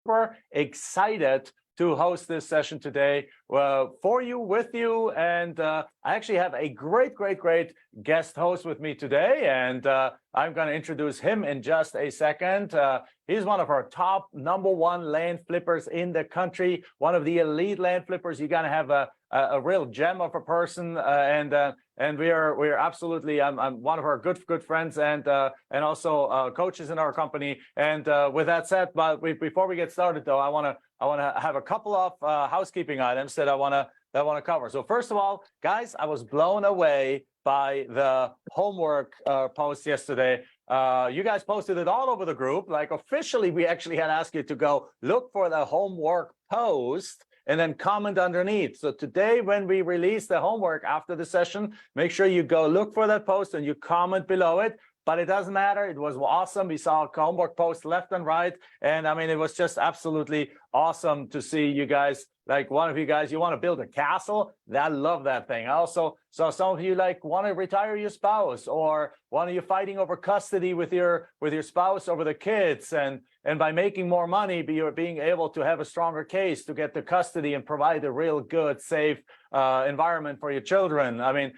super excited to host this session today for you, with you, and I actually have a great guest host with me today, and I'm going to introduce him in just a second. He's one of our top #1 land flippers in the country, one of the elite land flippers. You're going to have a real gem of a person, and we are absolutely. I'm one of our good friends, and also coaches in our company. And with that said, but before we get started, though, I want to have a couple of housekeeping items that I want to cover. So first of all, guys, I was blown away by the homework post yesterday. You guys posted it all over the group. Like officially, we actually had asked you to go look for the homework post and then comment underneath. So today, when we release the homework after the session, make sure you go look for that post and you comment below it. But it doesn't matter. It was awesome. We saw homework posts left and right. And I mean, it was just absolutely awesome to see you guys. Like one of you guys, you want to build a castle? I love that thing. I also saw some of you like want to retire your spouse, or one of you fighting over custody with your spouse over the kids, and by making more money, you're being able to have a stronger case to get the custody and provide a real good, safe environment for your children. I mean,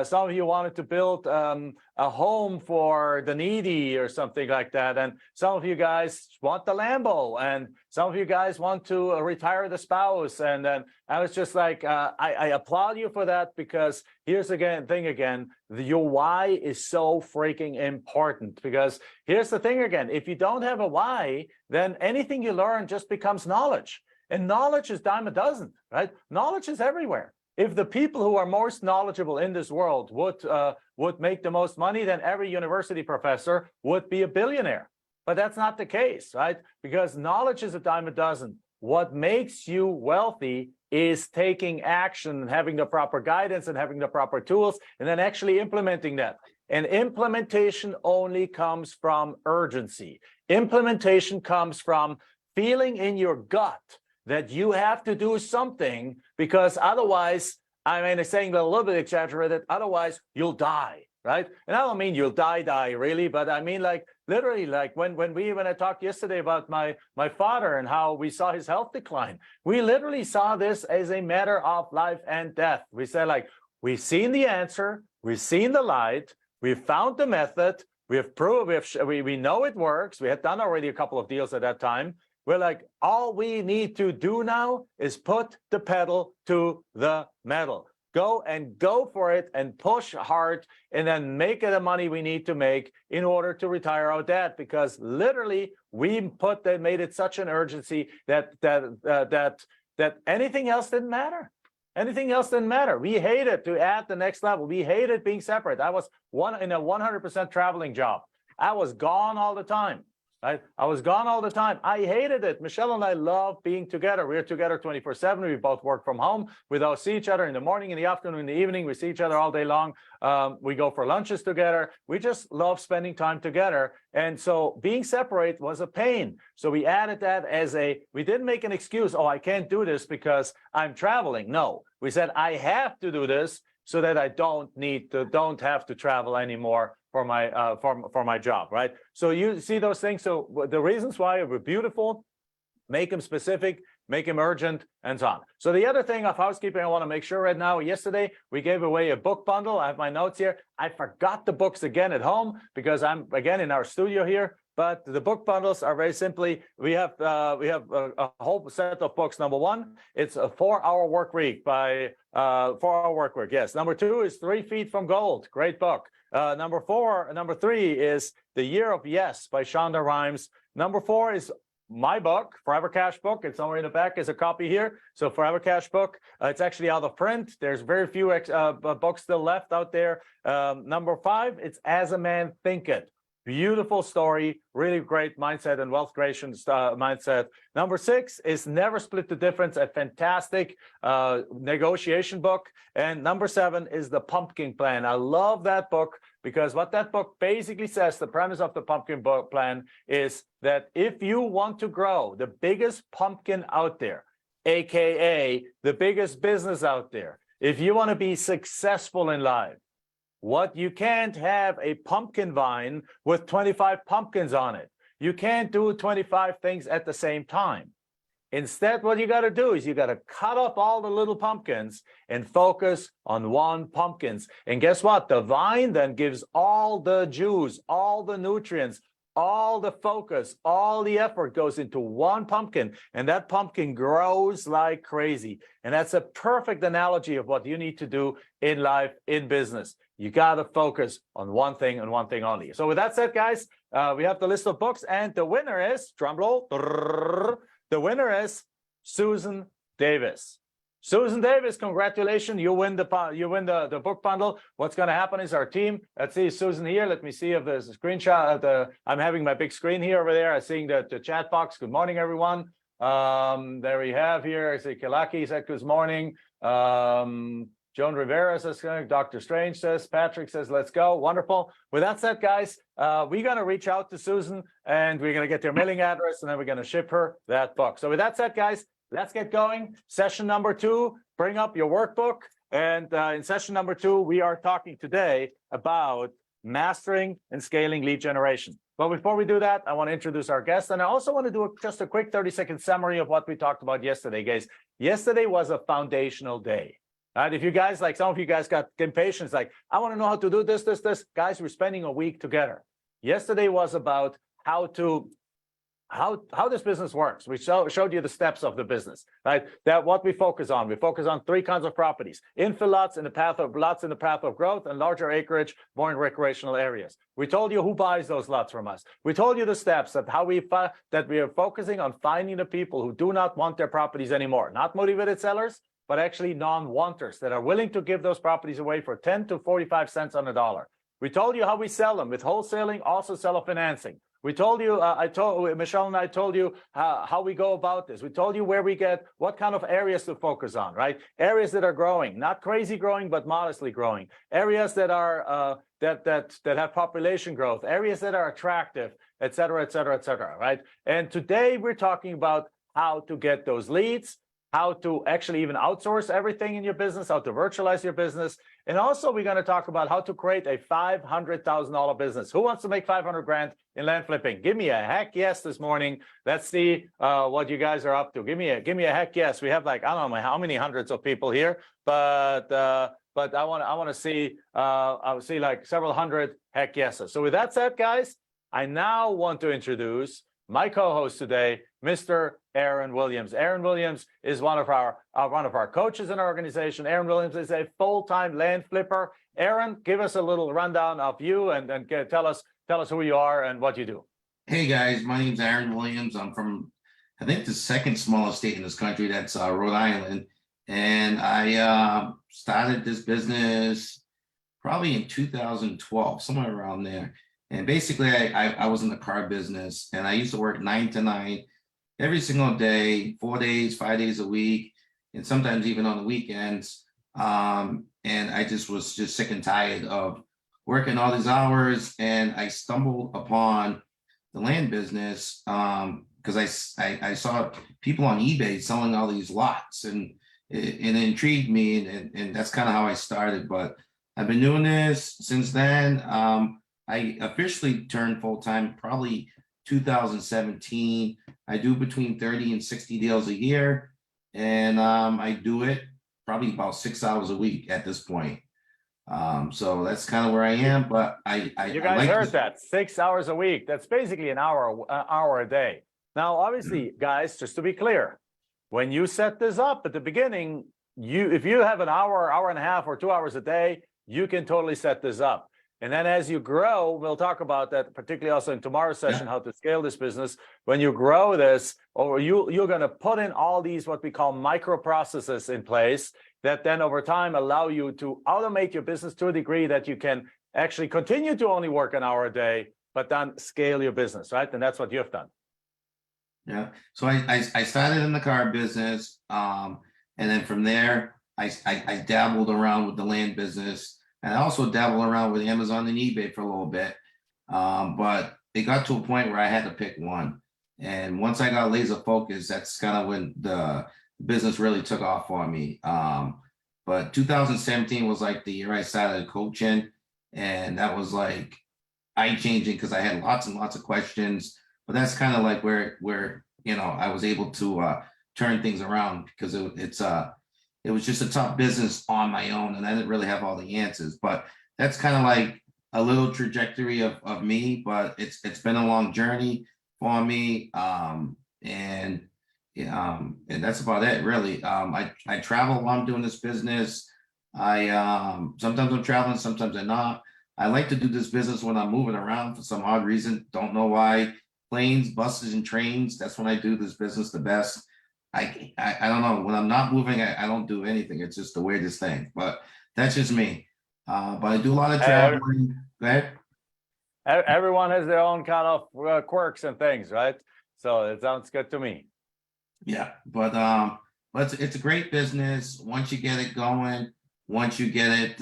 some of you wanted to build a home for the needy or something like that, and some of you guys want the Lambo, and some of you guys want to retire the spouse. And then I was just like, I applaud you for that, because here's your why is so freaking important. Because here's the thing again, if you don't have a why, then anything you learn just becomes knowledge. And knowledge is dime a dozen, right? Knowledge is everywhere. If the people who are most knowledgeable in this world would make the most money, then every university professor would be a billionaire. But that's not the case, right? Because knowledge is a dime a dozen. What makes you wealthy is taking action and having the proper guidance and having the proper tools and then actually implementing that. And implementation only comes from urgency. Implementation comes from feeling in your gut that you have to do something, because otherwise, I mean, it's saying a little bit exaggerated, otherwise you'll die, right? And I don't mean you'll die really, but I mean like literally, like when I talked yesterday about my father and how we saw his health decline, we literally saw this as a matter of life and death. We said, like, we've seen the answer, we've seen the light, we've found the method, we have proved, we know it works. We had done already a couple of deals at that time. We're like, all we need to do now is put the pedal to the metal. Go for it and push hard, and then make the money we need to make in order to retire our debt. Because literally, we made it such an urgency that anything else didn't matter. Anything else didn't matter. We hated to add the next level. We hated being separate. I was in a 100% traveling job. I was gone all the time. I was gone all the time. I hated it. Michelle and I love being together. We're together 24/7. We both work from home. We don't see each other in the morning, in the afternoon, in the evening. We see each other all day long. We go for lunches together. We just love spending time together. And so being separate was a pain. So we added that we didn't make an excuse. Oh, I can't do this because I'm traveling. No, we said, I have to do this so that I don't have to travel anymore for my job, right? So you see those things. So the reasons why were beautiful, make them specific, make them urgent, and so on. So the other thing of housekeeping I want to make sure right now, yesterday we gave away a book bundle. I have my notes here. I forgot the books again at home because I'm again in our studio here. But the book bundles are very simply, we have a whole set of books. Number one, it's a 4-Hour Work Week by 4-Hour Work Week. Yes. Number two is 3 Feet from Gold. Great book. Number three is The Year of Yes by Shonda Rhimes. Number 4 is my book, Forever Cash book. It's somewhere in the back. Is a copy here. So Forever Cash book. It's actually out of print. There's very few books still left out there. Number 5, it's As a Man Thinketh. Beautiful story, really great mindset and wealth creation mindset. Number 6 is Never Split the Difference, a fantastic negotiation book. And number 7 is The Pumpkin Plan. I love that book because what that book basically says, the premise of the Pumpkin Plan is that if you want to grow the biggest pumpkin out there, AKA the biggest business out there, if you want to be successful in life, you can't have a pumpkin vine with 25 pumpkins on it. You can't do 25 things at the same time. Instead, what you got to do is you got to cut up all the little pumpkins and focus on one pumpkins. And guess what? The vine then gives all the juice, all the nutrients, all the focus, all the effort goes into one pumpkin, and that pumpkin grows like crazy. And that's a perfect analogy of what you need to do in life, in business. You got to focus on one thing and one thing only. So with that said, guys, we have the list of books, and the winner is, drum roll, the winner is Susan Davis. Susan Davis, congratulations! You win the book bundle. What's going to happen is our team. Let's see Susan here. Let me see if there's a screenshot of the. I'm having my big screen here over there. I'm seeing the chat box. Good morning, everyone. There we have here. I see Kilaki said good morning. Joan Rivera says, Dr. Strange says, Patrick says, let's go. Wonderful. With that said, guys, we're going to reach out to Susan, and we're going to get their mailing address, and then we're going to ship her that book. So with that said, guys, let's get going. Session number 2, bring up your workbook. And in session number 2, we are talking today about mastering and scaling lead generation. But before we do that, I want to introduce our guest. And I also want to do just a quick 30-second summary of what we talked about yesterday, guys. Yesterday was a foundational day. Right? If you guys, like some of you guys got impatient, like, I want to know how to do this. Guys, we're spending a week together. Yesterday was about how this business works. We showed you the steps of the business, right? That what we focus on. We focus on 3 kinds of properties: infill lots in the path of growth, and larger acreage, more in recreational areas. We told you who buys those lots from us. We told you the steps that that we are focusing on finding the people who do not want their properties anymore, not motivated sellers, but actually non-wanters that are willing to give those properties away for 10 to 45 cents on the dollar. We told you how we sell them with wholesaling, also seller financing. We told you, Michelle and I told you how we go about this. We told you where we get, what kind of areas to focus on, right? Areas that are growing, not crazy growing, but modestly growing. Areas that are, that have population growth, areas that are attractive, et cetera, right? And today we're talking about how to get those leads, how to actually even outsource everything in your business, how to virtualize your business. And also we're going to talk about how to create a $500,000 business. Who wants to make 500 grand in land flipping? Give me a heck yes this morning. Let's see what you guys are up to. Give me a heck yes. We have like, I don't know how many hundreds of people here, but I want to see, I'll see like several hundred heck yeses. So with that said, guys, I now want to introduce my co-host today, Mr. Aaron Williams. Aaron Williams is one of our coaches in our organization. Aaron Williams is a full-time land flipper. Aaron, give us a little rundown of you and tell us who you are and what you do. Hey guys, my name's Aaron Williams. I'm from, I think, the second smallest state in this country. That's Rhode Island. And I started this business probably in 2012, somewhere around there. And basically, I was in the car business, and I used to work 9 to 9 every single day, 4 days, 5 days a week, and sometimes even on the weekends. And I was sick and tired of working all these hours. And I stumbled upon the land business because I saw people on eBay selling all these lots, and it intrigued me, and that's kind of how I started. But I've been doing this since then. I officially turned full-time probably 2017. I do between 30 and 60 deals a year. And I do it probably about 6 hours a week at this point. So that's kind of where I am, but you guys heard that 6 hours a week. That's basically an hour a day. Now, obviously, guys, just to be clear, when you set this up at the beginning, if you have an hour and a half, or 2 hours a day, you can totally set this up. And then as you grow, we'll talk about that, particularly also in tomorrow's session, how to scale this business. When you grow this, or you're going to put in all these what we call microprocesses in place that then over time allow you to automate your business to a degree that you can actually continue to only work an hour a day, but then scale your business, right? And that's what you've done. Yeah. So I started in the car business. And then from there, I dabbled around with the land business. And I also dabbled around with Amazon and eBay for a little bit. But it got to a point where I had to pick one. And once I got laser focused, that's kind of when the business really took off for me. But 2017 was like the year I started coaching. And that was like eye-changing because I had lots and lots of questions but that's kind of like where I was able to turn things around because it was just a tough business on my own, and I didn't really have all the answers. But that's kind of like a little trajectory of me, but it's been a long journey for me. And yeah, and that's about it, really. I travel while I'm doing this business. I sometimes I'm traveling, sometimes I'm not. I like to do this business when I'm moving around for some odd reason. Don't know why. Planes, buses, and trains. That's when I do this business the best. I don't know. When I'm not moving, I don't do anything. It's just the weirdest thing. But that's just me. But I do a lot of Every- traveling. Go ahead. Everyone has their own kind of quirks and things, right? So it sounds good to me. Yeah, but it's a great business once you get it going. Once you get it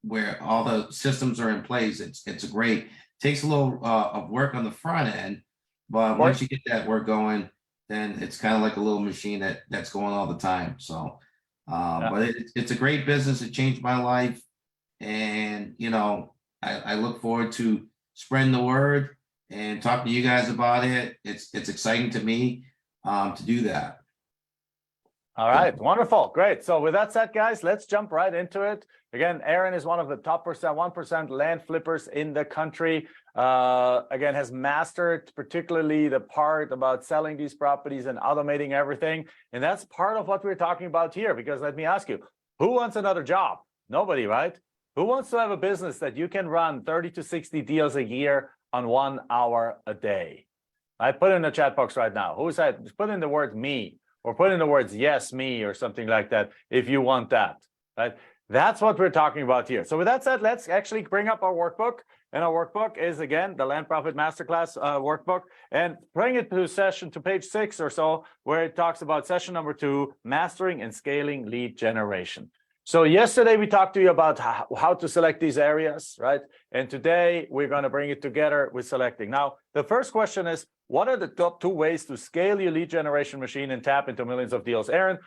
where all the systems are in place, it's a great. Takes a little of work on the front end, but once you get that work going, then it's kind of like a little machine that's going all the time. So, Yeah. but it's a great business. It changed my life, and I look forward to spreading the word and talking to you guys about it. It's exciting to me to do that. All right, wonderful, great. So with that said, guys, let's jump right into it. Again, Aaron is one of the top 1% land flippers in the country. Again, has mastered particularly the part about selling these properties and automating everything. And that's part of what we're talking about here, because let me ask you, who wants another job? Nobody, right? Who wants to have a business that you can run 30 to 60 deals a year on 1 hour a day? I put in the chat box right now. Who said, put in the word me, or put in the words yes, me, or something like that, if you want that, right? That's what we're talking about here. So with that said, let's actually bring up our workbook. And our workbook is, again, the Land Profit Masterclass workbook. And bring it to page 6 or so, where it talks about session number 2, mastering and scaling lead generation. So yesterday we talked to you about how to select these areas, right? And today we're going to bring it together with selecting. Now, the first question is, what are the top 2 ways to scale your lead generation machine and tap into millions of deals? Aaron,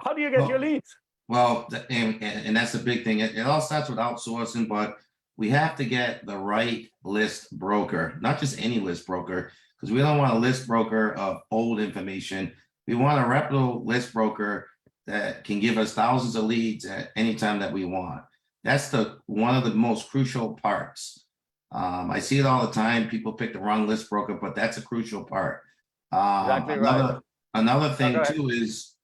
how do you get your leads? Well, and that's the big thing. It all starts with outsourcing, but we have to get the right list broker, not just any list broker, because we don't want a list broker of old information. We want a reputable list broker that can give us thousands of leads at any time that we want. That's one of the most crucial parts. I see it all the time. People pick the wrong list broker, but that's a crucial part. Exactly right. Another thing too is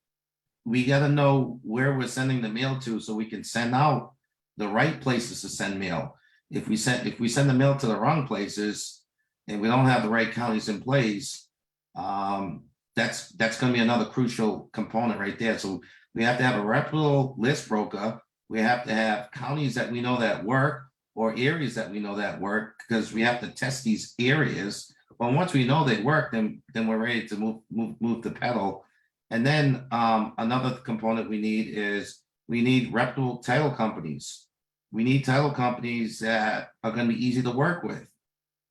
we got to know where we're sending the mail to, so we can send out the right places to send mail. If we send the mail to the wrong places and we don't have the right counties in place, that's going to be another crucial component right there. So we have to have a reputable list broker. We have to have counties that we know that work, or areas that we know that work, because we have to test these areas. But once we know they work, then we're ready to move the pedal. And then another component we need reputable title companies. We need title companies that are going to be easy to work with.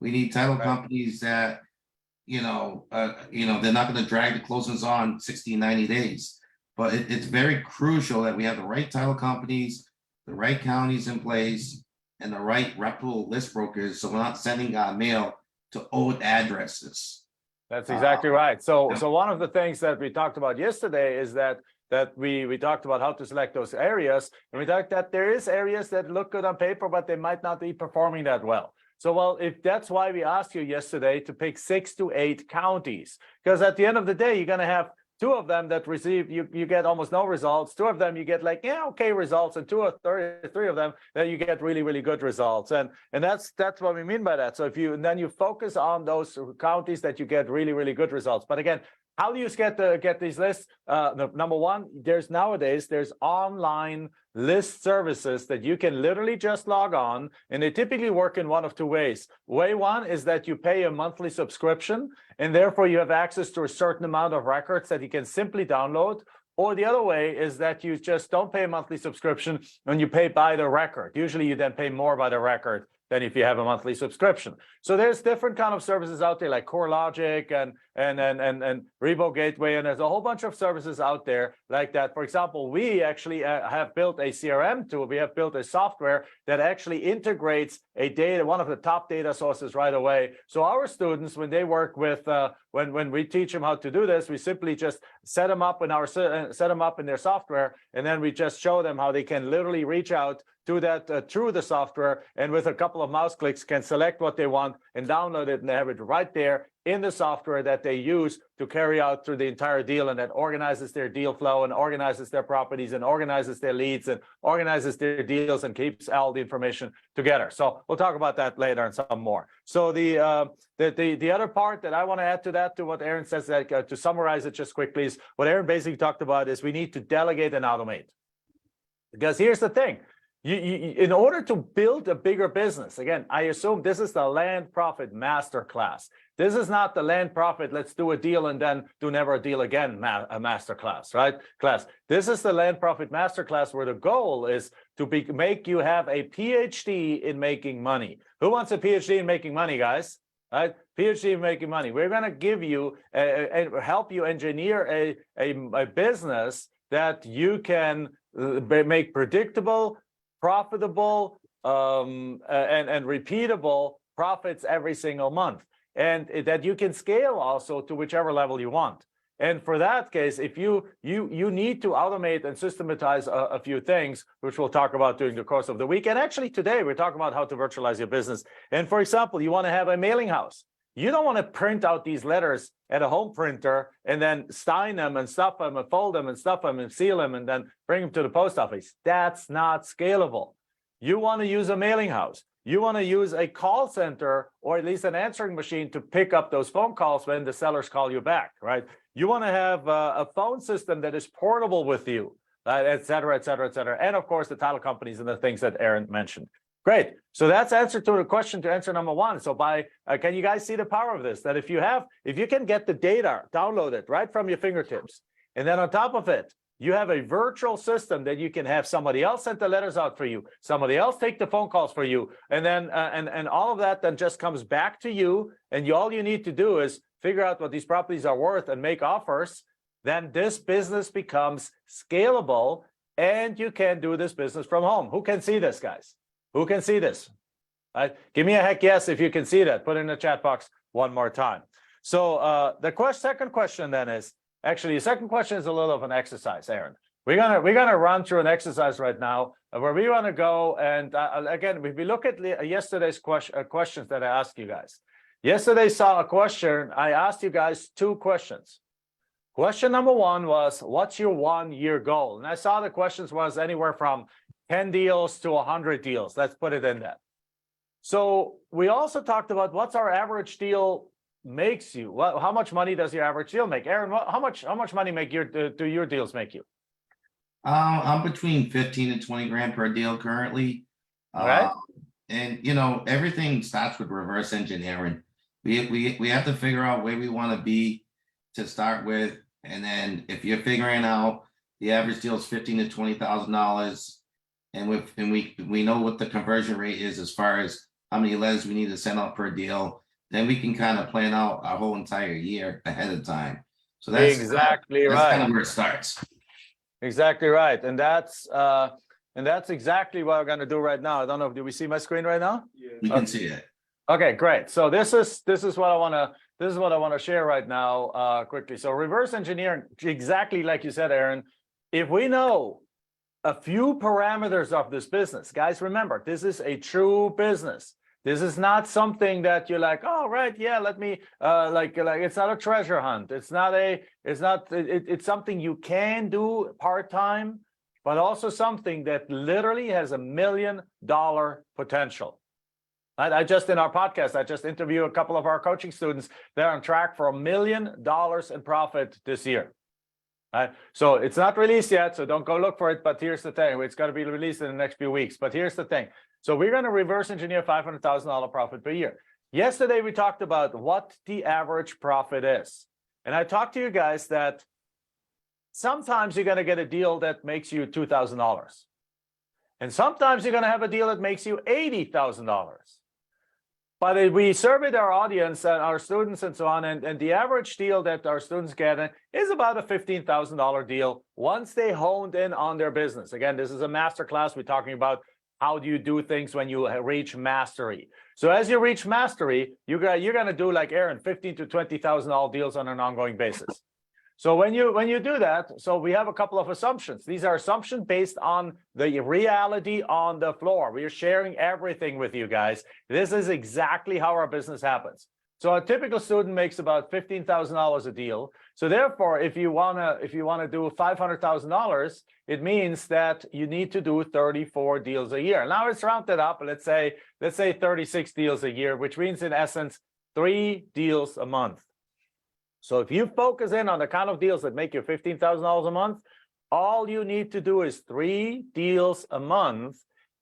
We need title companies that they're not going to drag the closings on 60, 90 days. But it's very crucial that we have the right title companies, the right counties in place, and the right reputable list brokers, so we're not sending mail to old addresses. That's exactly right. So one of the things that we talked about yesterday is that we talked about how to select those areas, and we talked that there is areas that look good on paper, but they might not be performing that well. So, well, if that's why we asked you yesterday to pick 6 to 8 counties, because at the end of the day, you're going to have 2 of them that receive, you get almost no results. 2 of them you get like, yeah, okay results, and 2 or 3 of them that you get really, really good results. And that's what we mean by that. So if you focus on those counties that you get really, really good results. But again, how do you get these lists? Number one, there's online list services that you can literally just log on, and they typically work in one of 2 ways. Way one is that you pay a monthly subscription, and therefore you have access to a certain amount of records that you can simply download. Or the other way is that you just don't pay a monthly subscription and you pay by the record. Usually you then pay more by the record than if you have a monthly subscription. So there's different kind of services out there like CoreLogic and Rebo Gateway, and there's a whole bunch of services out there like that. For example, we actually have built a CRM tool. We have built a software that actually integrates one of the top data sources right away. So our students, when they work with, when we teach them how to do this, we simply just set them up in their software, and then we just show them how they can literally reach out to that through the software, and with a couple of mouse clicks can select what they want and download it, and they have it right there in the software that they use to carry out through the entire deal, and that organizes their deal flow and organizes their properties and organizes their leads and organizes their deals and keeps all the information together. So we'll talk about that later and some more. So the other part that I want to add to that, to what Aaron says, that to summarize it just quickly, is what Aaron basically talked about is we need to delegate and automate. Because here's the thing. In order to build a bigger business, again, I assume this is the land profit masterclass. This is not the land profit, let's do a deal and then do never a deal again, a masterclass, right? This is the land profit masterclass, where the goal is to make you have a PhD in making money. Who wants a PhD in making money, guys? Right? PhD in making money. We're going to give you and help you engineer a business that you can make predictable, profitable, and repeatable profits every single month, and that you can scale also to whichever level you want. And for that case, if you need to automate and systematize a few things, which we'll talk about during the course of the week. And actually today we're talking about how to virtualize your business. And for example, you want to have a mailing house. You don't want to print out these letters at a home printer and then sign them and stuff them and fold them and stuff them and seal them and then bring them to the post office. That's not scalable. You want to use a mailing house. You want to use a call center, or at least an answering machine, to pick up those phone calls when the sellers call you back, right? You want to have a phone system that is portable with you, et cetera, et cetera, et cetera. And of course, the title companies and the things that Aaron mentioned. Great. So that's answer to the question, to answer number one. So can you guys see the power of this? That if you can get the data downloaded right from your fingertips, and then on top of it, you have a virtual system that you can have somebody else send the letters out for you, somebody else take the phone calls for you, and then and all of that then just comes back to you, and all you need to do is figure out what these properties are worth and make offers. Then this business becomes scalable, and you can do this business from home. Who can see this, guys? Who can see this? Give me a heck yes if you can see that. Put it in the chat box one more time. So the second question then is, actually, the second question is a little of an exercise, Aaron. We're gonna run through an exercise right now where we want to go, and again, if we look at yesterday's questions that I asked you guys. Yesterday saw a question. I asked you guys two questions. Question number one was, what's your 1 year goal? And I saw the questions was anywhere from 10 deals to 100 deals. Let's put it in that. So we also talked about what's our average deal makes you. How much money does your average deal make? Aaron, how much money do your deals make you? I'm between 15 and 20 grand per deal currently. Right. And everything starts with reverse engineering. We have to figure out where we want to be to start with, and then if you're figuring out the average deal is $15,000 to $20,000, and we know what the conversion rate is as far as how many letters we need to send out per deal, then we can kind of plan out our whole entire year ahead of time. So that's exactly right. That's kind of where it starts. Exactly right, and that's exactly what we're going to do right now. I don't know. Do we see my screen right now? Yeah. We can see it. Okay, great. So this is what I want to share right now quickly. So reverse engineering, exactly like you said, Aaron. If we know a few parameters of this business, guys, remember, this is a true business. This is not something that you're like, oh, right, yeah, let me like it's not a treasure hunt. It's something you can do part-time, but also something that literally has $1 million potential. I just, in our podcast, I just interviewed a couple of our coaching students. They're on track for $1 million in profit this year. So it's not released yet, so don't go look for it. But here's the thing. It's going to be released in the next few weeks. But here's the thing. So we're going to reverse engineer $500,000 profit per year. Yesterday, we talked about what the average profit is. And I talked to you guys that sometimes you're going to get a deal that makes you $2,000. And sometimes you're going to have a deal that makes you $80,000. But we surveyed our audience and our students and so on, and the average deal that our students get is about a $15,000 deal once they honed in on their business. Again, this is a master class. We're talking about how do you do things when you reach mastery. So as you reach mastery, you're going to do, like Aaron, $15,000 to $20,000 deals on an ongoing basis. So when you do that, so we have a couple of assumptions. These are assumptions based on the reality on the floor. We are sharing everything with you guys. This is exactly how our business happens. So a typical student makes about $15,000 a deal. So therefore, if you wanna do $500,000, it means that you need to do 34 deals a year. Now it's rounded up. Let's say 36 deals a year, which means in essence 3 deals a month. So if you focus in on the kind of deals that make you $15,000 a month, all you need to do is 3 deals a month,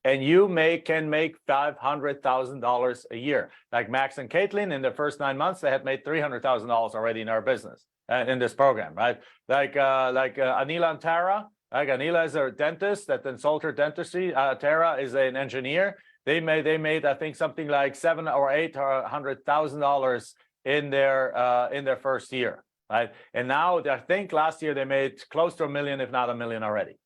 and you can make $500,000 a year. Like Max and Caitlin, in the first 9 months, they had made $300,000 already in our business, in this program, right? Like Anila and Tara. Like Anila is a dentist that then sold her dentistry. Tara is an engineer. They made I think something like $700,000 or $800,000 in their first year, right? And now I think last year they made close to $1 million, if not $1 million already.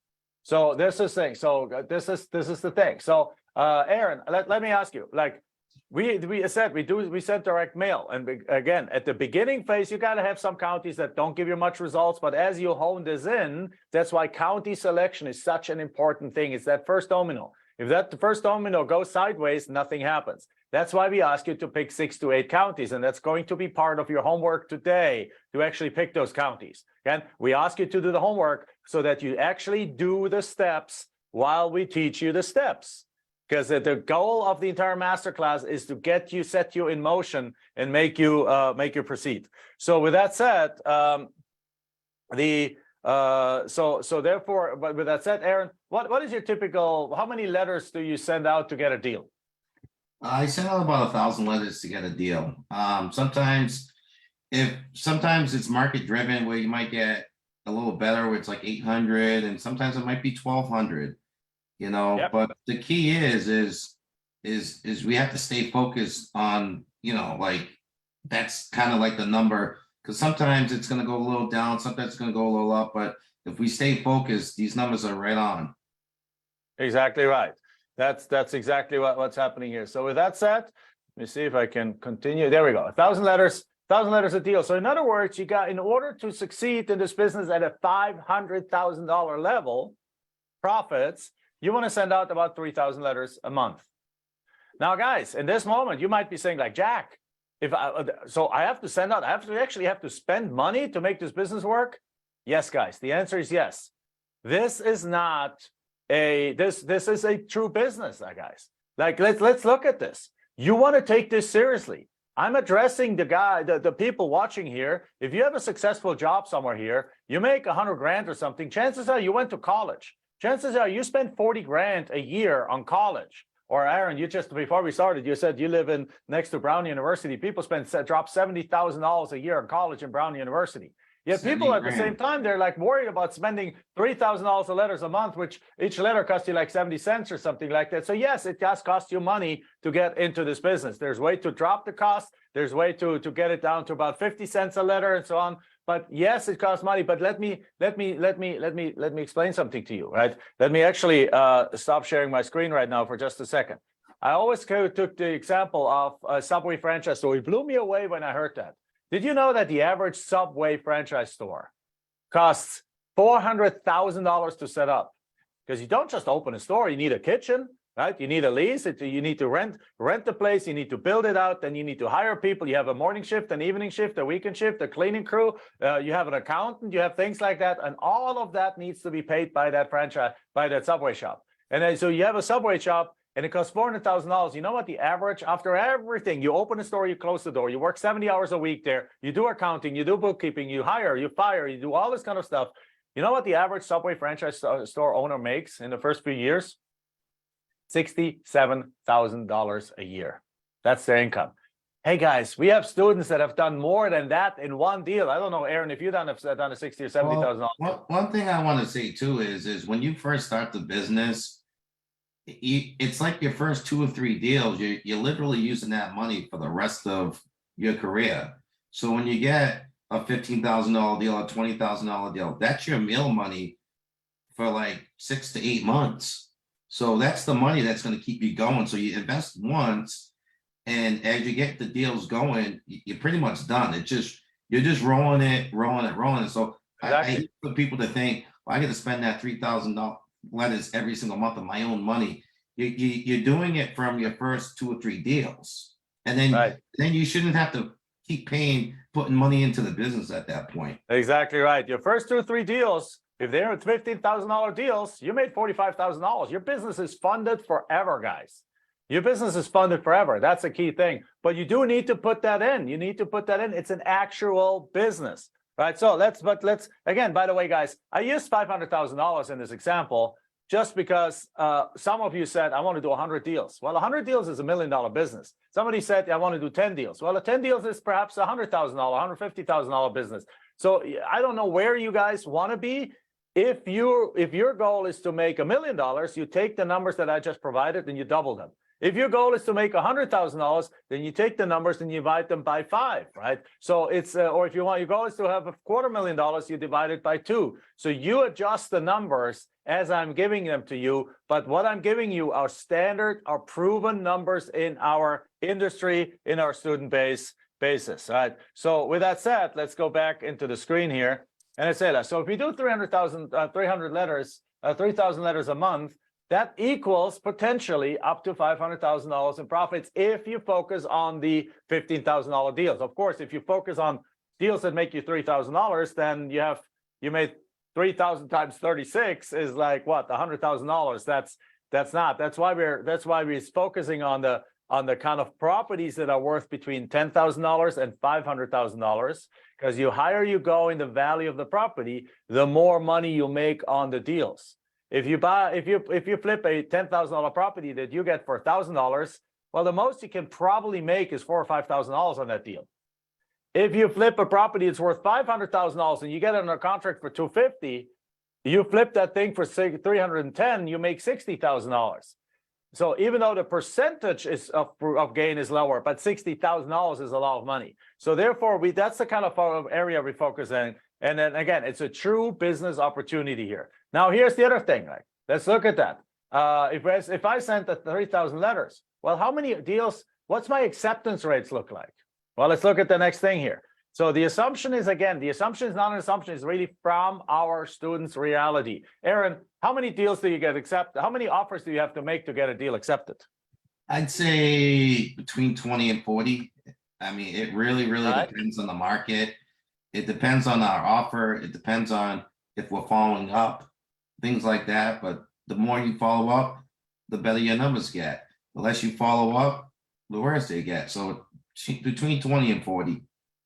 So this is thing. So this is the thing. So Aaron, let me ask you, like we send direct mail, and again at the beginning phase you got to have some counties that don't give you much results, but as you hone this in, that's why county selection is such an important thing. It's that first domino. If the first domino goes sideways, nothing happens. That's why we ask you to pick 6 to 8 counties, and that's going to be part of your homework today, to actually pick those counties. Again, we ask you to do the homework so that you actually do the steps while we teach you the steps. Because the goal of the entire masterclass is to set you in motion and make you proceed. So with that said, therefore, but with that said, Aaron, what is your typical? How many letters do you send out to get a deal? I send out about 1,000 letters to get a deal. Sometimes it's market driven, where you might get a little better, where it's like 800, and sometimes it might be 1,200. You know, Yep. But the key is we have to stay focused on, like that's kind of like the number, because sometimes it's going to go a little down, sometimes it's going to go a little up, but if we stay focused, these numbers are right on. Exactly right. That's exactly what's happening here. So with that said, let me see if I can continue. There we go. 1,000 letters a deal. So in other words, in order to succeed in this business at a $500,000 level profits, you want to send out about 3,000 letters a month. Now, guys, in this moment, you might be saying, like, Jack, I have to send out, I actually have to spend money to make this business work? Yes, guys, the answer is yes. This is not this is a true business, guys. Like, let's look at this. You want to take this seriously. I'm addressing the people watching here. If you have a successful job somewhere here, you make 100 grand or something, chances are you went to college. Chances are you spend 40 grand a year on college. Or Aaron, you just, before we started, you said you live next to Brown University. People drop $70,000 a year on college in Brown University. Yet people at the same time, they're like worried about spending $3,000 of letters a month, which each letter costs you like 70 cents or something like that. So yes, it does cost you money to get into this business. There's a way to drop the cost. There's a way to get it down to about 50 cents a letter and so on. But yes, it costs money. But let me explain something to you, right? Let me actually stop sharing my screen right now for just a second. I always took the example of a Subway franchise store. It blew me away when I heard that. Did you know that the average Subway franchise store costs $400,000 to set up? Because you don't just open a store, you need a kitchen, right? You need a lease, you need to rent the place, you need to build it out, then you need to hire people. You have a morning shift, an evening shift, a weekend shift, a cleaning crew, you have an accountant, you have things like that, and all of that needs to be paid by that franchise, by that Subway shop. And then so you have a Subway shop, and it costs $400,000. You know what the average, after everything, you open a store, you close the door, you work 70 hours a week there, you do accounting, you do bookkeeping, you hire, you fire, you do all this kind of stuff. You know what the average Subway franchise store owner makes in the first few years? $67,000 a year. That's their income. Hey guys, we have students that have done more than that in one deal. I don't know, Aaron, if you've done a $60,000 or $70,000. One thing I want to say too is when you first start the business, it's like your first 2 or 3 deals, you're literally using that money for the rest of your career. So when you get a $15,000 deal, a $20,000 deal, that's your meal money for like 6 to 8 months. So that's the money that's going to keep you going. So you invest once, and as you get the deals going, you're pretty much done. You're just rolling it, rolling it, rolling it. So I Exactly. hate for people to think, well, I get to spend that $3,000 every single month of my own money. You're doing it from your first 2 or 3 deals, and Right. then you shouldn't have to keep putting money into the business at that point. Exactly right. Your first 2 or 3 deals, if they're $15,000 deals, you made $45,000. Your business is funded forever, guys. Your business is funded forever. That's a key thing. But you do need to put that in. You need to put that in. It's an actual business, right? So let's again, by the way, guys, I used $500,000 in this example just because some of you said, I want to do 100 deals. Well, 100 deals is $1 million business. Somebody said, I want to do 10 deals. Well, 10 deals is perhaps $100,000, $150,000 business. So I don't know where you guys want to be. If your goal is to make $1 million, you take the numbers that I just provided and you double them. If your goal is to make $100,000, then you take the numbers and you divide them by 5, right? So it's, or if your goal is to have $250,000, you divide it by 2. So you adjust the numbers as I'm giving them to you. But what I'm giving you are standard, are proven numbers in our industry, in our student basis, right? So with that said, let's go back into the screen here. And I say that. So if you do 300,000 letters, 3,000 letters a month, that equals potentially up to $500,000 in profits if you focus on the $15,000 deals. Of course, if you focus on deals that make you $3,000, then you made 3,000 times 36 is like what, $100,000. That's why we're focusing on the kind of properties that are worth between $10,000 and $500,000, because the higher you go in the value of the property, the more money you make on the deals. If you flip a $10,000 property that you get for $1,000, well, the most you can probably make is $4,000 or $5,000 on that deal. If you flip a property that's worth $500,000 and you get it under contract for $250,000, you flip that thing for say $310,000, you make $60,000. So even though the percentage of gain is lower, but $60,000 is a lot of money. So therefore, that's the kind of area we focus in. And then again, it's a true business opportunity here. Now, here's the other thing. Like, let's look at that. If I sent 3,000 letters, well, how many deals? What's my acceptance rates look like? Well, let's look at the next thing here. So the assumption is, again, the assumption is not an assumption, it's really from our students' reality. Aaron, how many deals do you get accepted? How many offers do you have to make to get a deal accepted? I'd say between 20 and 40. I mean, it really depends on the market. It depends on our offer. It depends on if we're following up, things like that. But the more you follow up, the better your numbers get. The less you follow up, the worse they get. So between 20 and 40.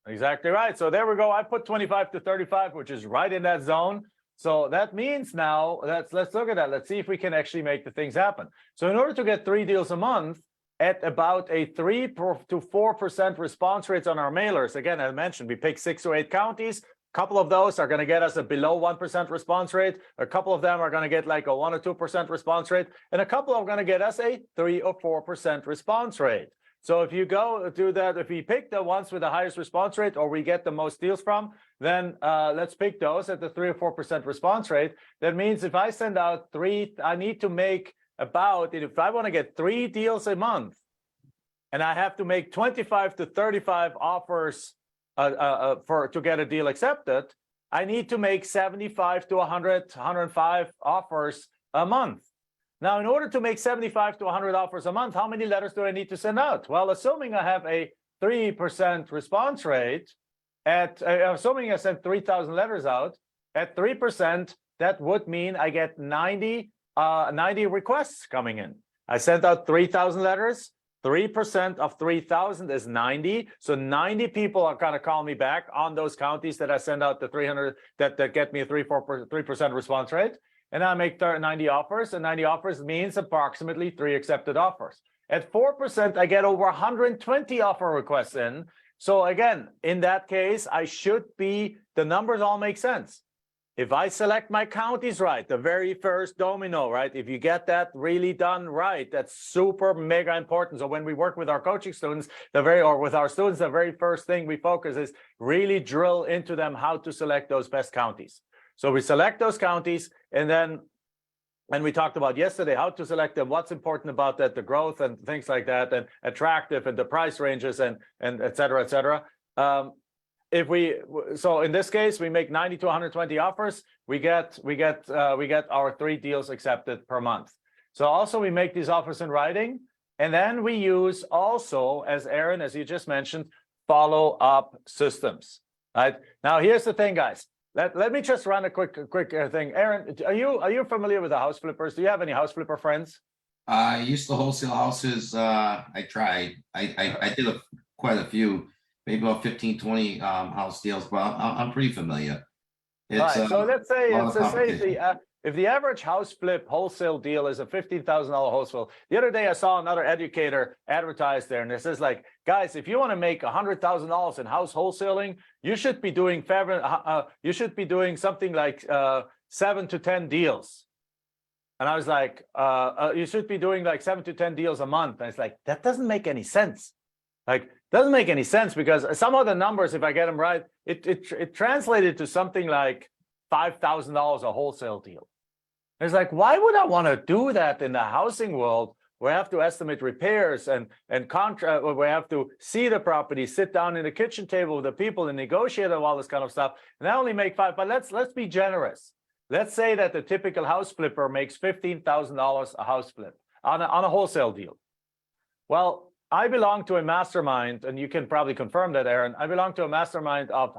Exactly right. So there we go. I put 25 to 35, which is right in that zone. So that means now let's look at that. Let's see if we can actually make the things happen. So in order to get 3 deals a month at about a 3 to 4% response rates on our mailers, again, I mentioned we pick 6 or 8 counties. A couple of those are going to get us a below 1% response rate. A couple of them are going to get like a 1 or 2% response rate, and a couple are going to get us a 3 or 4% response rate. So if you go do that, if we pick the ones with the highest response rate, or we get the most deals from, then let's pick those at the 3 or 4% response rate. That means if I send out 3, I need to make about, if I want to get 3 deals a month, and I have to make 25 to 35 offers to get a deal accepted, I need to make 75 to 100, 105 offers a month. Now, in order to make 75 to 100 offers a month, how many letters do I need to send out? Well, assuming I have a 3% response rate, assuming I send 3,000 letters out, at 3%, that would mean I get 90 requests coming in. I sent out 3,000 letters. 3% of 3,000 is 90. So 90 people are going to call me back on those counties that I send out the 300 that get me a 3% response rate. And I make 90 offers, and 90 offers means approximately 3 accepted offers. At 4%, I get over 120 offer requests in. So again, in that case, I should be, the numbers all make sense. if I select my counties right, the very first domino, right? If you get that really done right, that's super mega important. So when we work with our coaching students, or with our students, the very first thing we focus is really drill into them how to select those best counties. So we select those counties, and then, and we talked about yesterday how to select them, what's important about that, the growth and things like that, and attractive, and the price ranges, and et cetera, et cetera. So in this case, we make 90 to 120 offers, we get our 3 deals accepted per month. So also we make these offers in writing, and then we use also, as Aaron, as you just mentioned, follow-up systems. Right now, here's the thing, guys. Let me just run a quick thing. Aaron, are you familiar with the house flippers? Do you have any house flipper friends? I used to wholesale houses. I tried. I did quite a few, maybe about 15, 20 house deals, but I'm pretty familiar. It's right. So let's say it's if the average house flip wholesale deal is a $15,000 wholesale. The other day I saw another educator advertise there, and it says, like, guys, if you want to make $100,000 in house wholesaling, you should be doing something like 7 to 10 deals. And I was like, you should be doing like 7 to 10 deals a month. And it's like, that doesn't make any sense. Like, doesn't make any sense, because some of the numbers, if I get them right, it translated to something like $5,000 a wholesale deal. It's like, why would I want to do that in the housing world? We have to estimate repairs and contract. We have to see the property, sit down in the kitchen table with the people, and negotiate all this kind of stuff. And I only make 5. But let's be generous. Let's say that the typical house flipper makes $15,000 a house flip on a wholesale deal. Well, I belong to a mastermind, and you can probably confirm that, Aaron. I belong to a mastermind of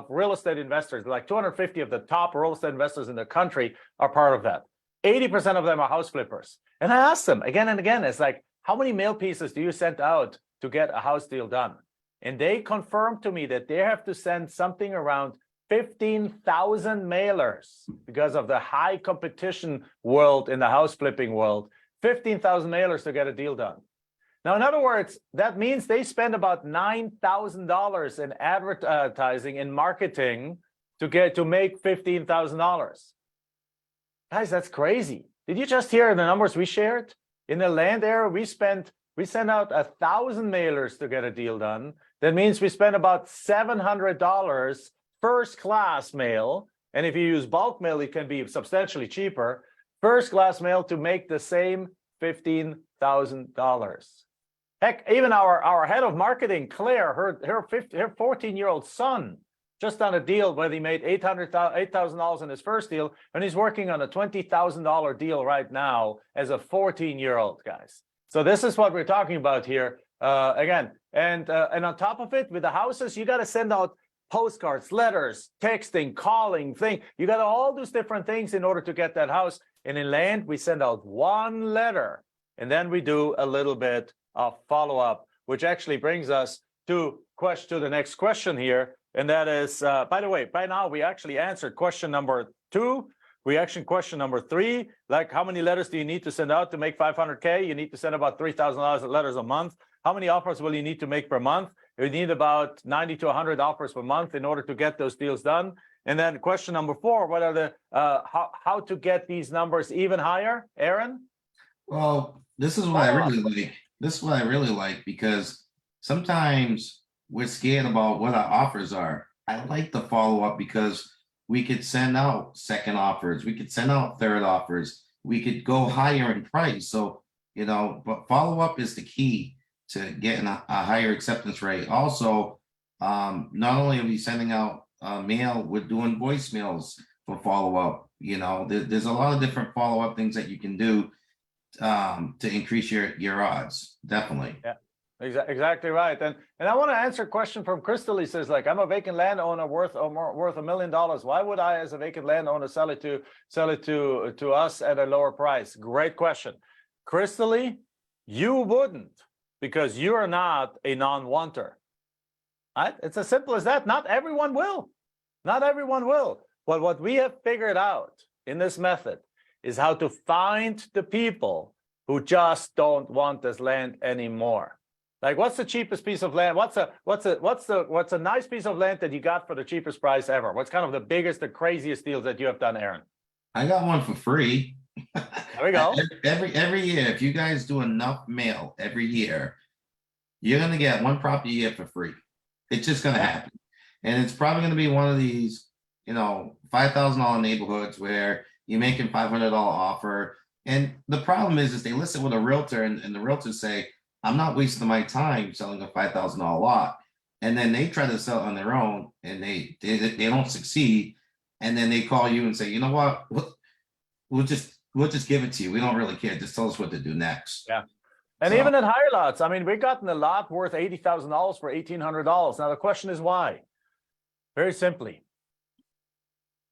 real estate investors. Like 250 of the top real estate investors in the country are part of that. 80% of them are house flippers. And I asked them again and again, it's like, how many mail pieces do you send out to get a house deal done? And they confirmed to me that they have to send something around 15,000 mailers because of the high competition world in the house flipping world. 15,000 mailers to get a deal done. Now, in other words, that means they spend about $9,000 in advertising, in marketing, to make $15,000. Guys, that's crazy. Did you just hear the numbers we shared? In the land area, we sent out 1,000 mailers to get a deal done. That means we spend about $700 first class mail. And if you use bulk mail, it can be substantially cheaper. First class mail to make the same $15,000. Heck, even our head of marketing, Claire, her 14-year-old son just on a deal where he made $8,000 in his first deal, and he's working on a $20,000 deal right now as a 14-year-old, guys. So this is what we're talking about here. Again, and on top of it, with the houses, you got to send out postcards, letters, texting, calling, thing. You got all those different things in order to get that house. And in land, we send out one letter, and then we do a little bit of follow-up, which actually brings us to the next question here. And that is, by the way, by now we actually answered question number 2. We actually question number 3, like how many letters do you need to send out to make 500K? You need to send about $3,000 letters a month. How many offers will you need to make per month? You need about 90 to 100 offers per month in order to get those deals done. And then question number 4, what are the how to get these numbers even higher, Aaron? Well, this is what I really like. This is what I really like, because sometimes we're scared about what our offers are. I like the follow up because we could send out second offers, we could send out third offers, we could go higher in price. So, but follow up is the key to getting a higher acceptance rate. Also, not only are we sending out mail, we're doing voicemails for follow up. There's a lot of different follow up things that you can do to increase your odds. Definitely. Yeah, exactly right. And I want to answer a question from Crystal. He says, like, I'm a vacant landowner worth $1 million. Why would I, as a vacant landowner, sell it to us at a lower price? Great question. Crystal, you wouldn't, because you are not a non-wanter. Right? It's as simple as that. Not everyone will. Not everyone will. But what we have figured out in this method is how to find the people who just don't want this land anymore. Like, what's the cheapest piece of land? What's a nice piece of land that you got for the cheapest price ever? What's kind of the biggest, the craziest deals that you have done, Aaron? I got one for free. There we go. Every year, if you guys do enough mail every year, you're gonna get one property a year for free. It's just gonna happen. And it's probably gonna be one of these, $5,000 neighborhoods where you're making $500 offer. And the problem is they list it with a realtor and the realtors say, I'm not wasting my time selling a $5,000 lot. And then they try to sell it on their own and they don't succeed. And then they call you and say, you know what, we'll just give it to you. We don't really care. Just tell us what to do next. Yeah. And even in higher lots, I mean, we've gotten a lot worth $80,000 for $1,800. Now, the question is why? Very simply,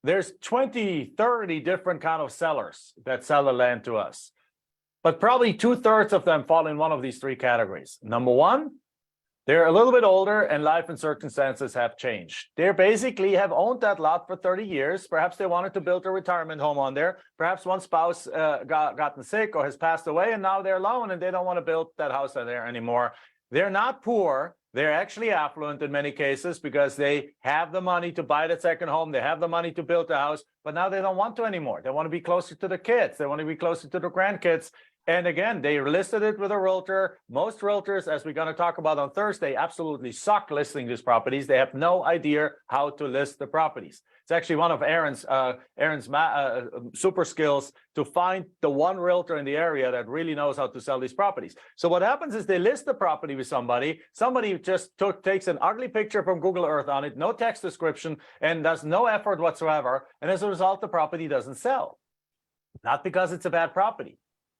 there's 20, 30 different kind of sellers that sell the land to us. But probably 2/3 of them fall in one of these three categories. Number one, they're a little bit older and life and circumstances have changed. They basically have owned that lot for 30 years. Perhaps they wanted to build a retirement home on there. Perhaps one spouse gotten sick or has passed away and now they're alone and they don't want to build that house there anymore. They're not poor. They're actually affluent in many cases because they have the money to buy that second home. They have the money to build a house, but now they don't want to anymore. They want to be closer to the kids. They want to be closer to the grandkids. And again, they listed it with a realtor. Most realtors, as we're going to talk about on Thursday, absolutely suck listing these properties. They have no idea how to list the properties. It's actually one of Aaron's super skills to find the one realtor in the area that really knows how to sell these properties. So what happens is they list the property with somebody. Somebody just takes an ugly picture from Google Earth on it, no text description, and does no effort whatsoever. And as a result, the property doesn't sell. Not because it's a bad property,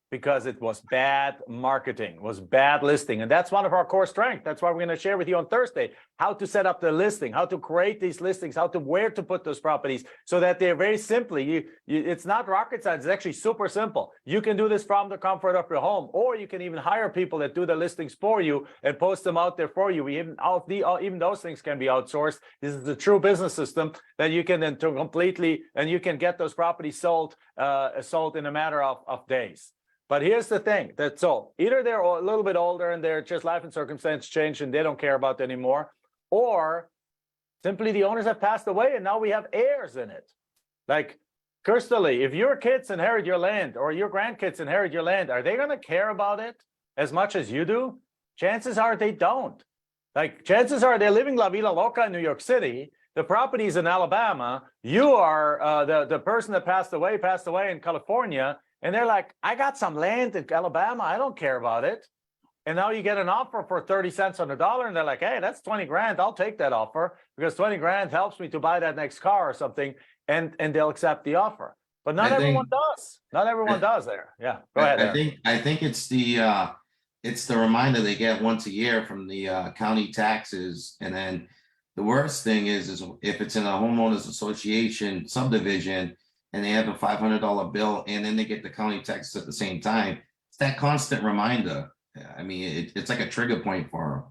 because it was bad marketing, was bad listing. And that's one of our core strengths. That's why we're going to share with you on Thursday how to set up the listing, how to create these listings, where to put those properties so that they're very simply, it's not rocket science, it's actually super simple. You can do this from the comfort of your home, or you can even hire people that do the listings for you and post them out there for you. Even those things can be outsourced. This is the true business system that you can then completely, and you can get those properties sold in a matter of days. But here's the thing, that so either they're a little bit older and they're just life and circumstance changed and they don't care about it anymore, or simply the owners have passed away and now we have heirs in it. Like, Kirstali, if your kids inherit your land or your grandkids inherit your land, are they going to care about it as much as you do? Chances are they don't. Like, chances are they're living La Vida Loca in New York City. The property's in Alabama. You are the person that passed away in California. And they're like, I got some land in Alabama. I don't care about it. And now you get an offer for 30 cents on the dollar. And they're like, hey, that's 20 grand. I'll take that offer because 20 grand helps me to buy that next car or something. And they'll accept the offer. But not everyone does. Not everyone does there. Yeah, go ahead. I think it's the reminder they get once a year from the county taxes. And then the worst thing is if it's in a homeowners association subdivision, and they have a $500 bill, and then they get the county taxes at the same time. It's that constant reminder. I mean, it's like a trigger point for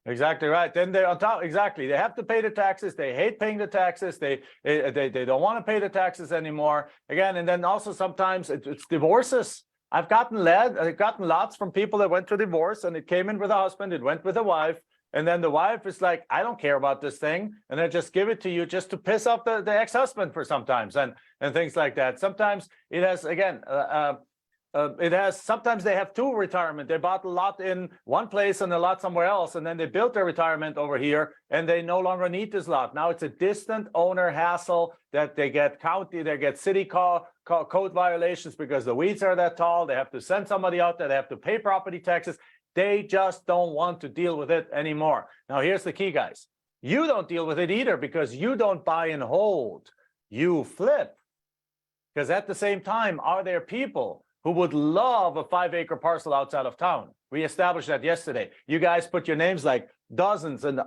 them. Exactly right. Then they're on top. Exactly. They have to pay the taxes. They hate paying the taxes. They don't want to pay the taxes anymore. Again, and then also sometimes it's divorces. I've gotten lots from people that went through divorce, and it came in with a husband. It went with a wife. And then the wife is like, I don't care about this thing. And they just give it to you just to piss off the ex-husband for sometimes and things like that. Sometimes it has, again, sometimes they have two retirement. They bought a lot in one place and a lot somewhere else. And then they built their retirement over here and they no longer need this lot. Now it's a distant owner hassle that they get city code violations because the weeds are that tall. They have to send somebody out there. They have to pay property taxes. They just don't want to deal with it anymore. Now, here's the key, guys. You don't deal with it either because you don't buy and hold. You flip. Because at the same time, are there people who would love a 5-acre parcel outside of town? We established that yesterday. You guys put your names, like dozens and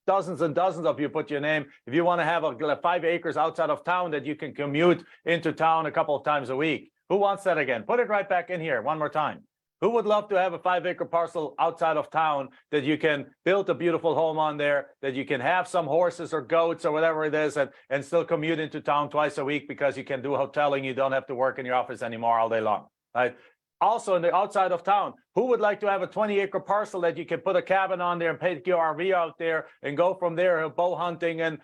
dozens of you put your name. If you want to have 5 acres outside of town that you can commute into town a couple of times a week. Who wants that again? Put it right back in here one more time. Who would love to have a 5-acre parcel outside of town that you can build a beautiful home on there, that you can have some horses or goats or whatever it is and still commute into town twice a week because you can do hoteling, you don't have to work in your office anymore all day long, right? Also in the outside of town, who would like to have a 20-acre parcel that you can put a cabin on there and take your RV out there and go from there, bow hunting and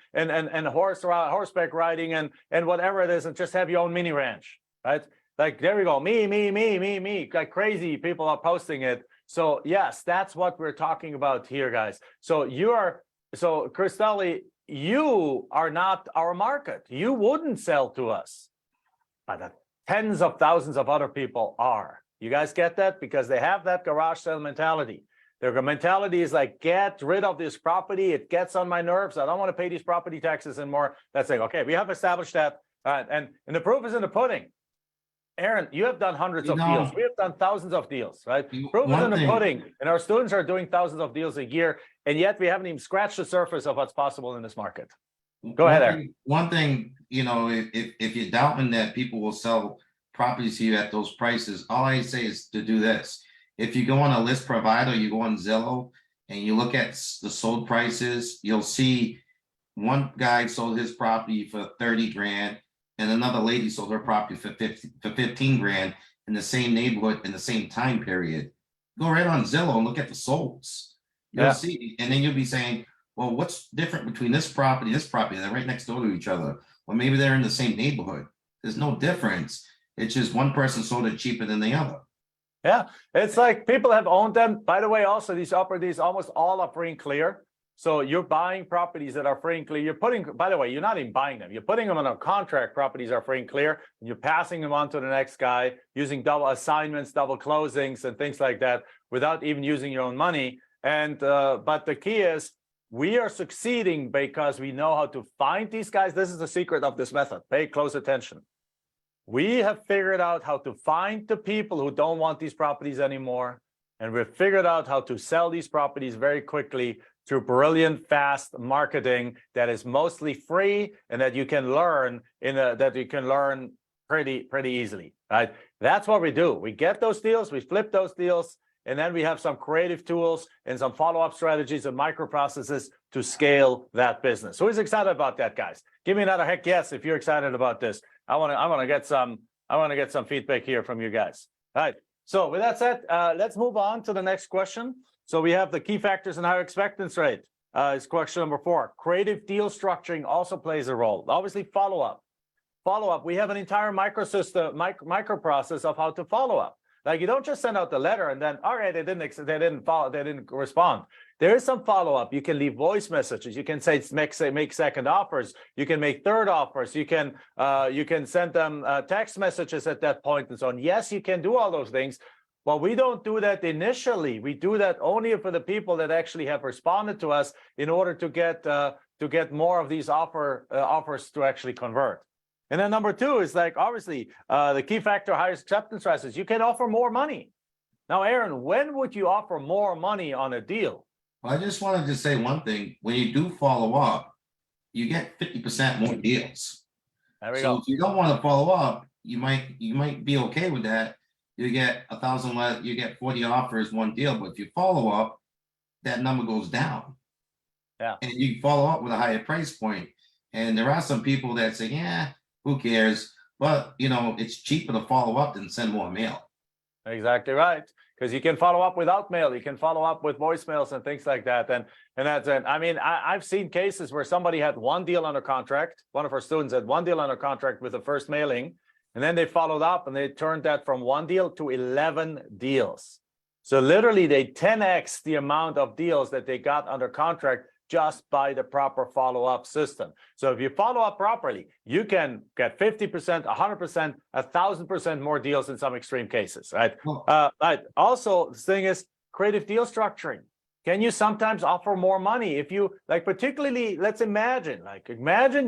horseback riding and whatever it is, and just have your own mini ranch, right? Like, there we go. Me. Like crazy people are posting it. So yes, that's what we're talking about here, guys. So Cristelli, you are not our market. You wouldn't sell to us, but tens of thousands of other people are. You guys get that? Because they have that garage sale mentality. Their mentality is like, get rid of this property. It gets on my nerves. I don't want to pay these property taxes anymore. That's like, okay, we have established that. And the proof is in the pudding. Aaron, you have done hundreds of deals. We have done thousands of deals, right? Proof is in the pudding. And our students are doing thousands of deals a year. And yet we haven't even scratched the surface of what's possible in this market. Go ahead, Aaron. One thing, if you're doubting that people will sell properties to you at those prices, all I say is to do this. If you go on a list provider, you go on Zillow and you look at the sold prices, you'll see one guy sold his property for 30 grand and another lady sold her property for 15 grand in the same neighborhood in the same time period. Go right on Zillow and look at the solds. You'll see, and then you'll be saying, well, what's different between this property and this property? They're right next door to each other. Well, maybe they're in the same neighborhood. There's no difference. It's just one person sold it cheaper than the other. Yeah, it's like people have owned them. By the way, also these properties almost all are free and clear. So you're buying properties that are free and clear. You're putting, by the way, you're not even buying them. You're putting them on a contract. Properties are free and clear. And you're passing them on to the next guy using double assignments, double closings, and things like that without even using your own money. And but the key is we are succeeding because we know how to find these guys. This is the secret of this method. Pay close attention. We have figured out how to find the people who don't want these properties anymore. And we've figured out how to sell these properties very quickly through brilliant, fast marketing that is mostly free and that you can learn pretty easily, right? That's what we do. We get those deals, we flip those deals, and then we have some creative tools and some follow-up strategies and microprocesses to scale that business. Who is excited about that, guys? Give me another heck yes if you're excited about this. I want to get some feedback here from you guys. All right. So with that said, let's move on to the next question. So we have the key factors in higher expectance rate. Is question number 4. Creative deal structuring also plays a role. Obviously, follow-up. Follow-up. We have an entire microprocess of how to follow up. Like, you don't just send out the letter and then, all right, they didn't respond. There is some follow-up. You can leave voice messages. You can say make second offers. You can make third offers. You can send them text messages at that point and so on. Yes, you can do all those things. But we don't do that initially. We do that only for the people that actually have responded to us in order to get more of these offers to actually convert. And then number 2 is like, obviously, the key factor, highest acceptance rates, is you can offer more money. Now, Aaron, when would you offer more money on a deal? Well, I just wanted to say one thing. When you do follow up, you get 50% more deals. There we go. If you don't want to follow up, you might be okay with that. You get 1,000 less, you get 40 offers, one deal. But if you follow up, that number goes down. Yeah. And you follow up with a higher price point. And there are some people that say, yeah, who cares? But, it's cheaper to follow up than send more mail. Exactly right. Because you can follow up without mail. You can follow up with voicemails and things like that. And that's it. I mean, I've seen cases where somebody had one deal under contract. One of our students had one deal under contract with the first mailing. And then they followed up and they turned that from one deal to 11 deals. So literally they 10x the amount of deals that they got under contract just by the proper follow-up system. So if you follow up properly, you can get 50%, 100%, 1,000% more deals in some extreme cases, right? Right. Also, the thing is creative deal structuring. Can you sometimes offer more money? If you like, particularly, let's imagine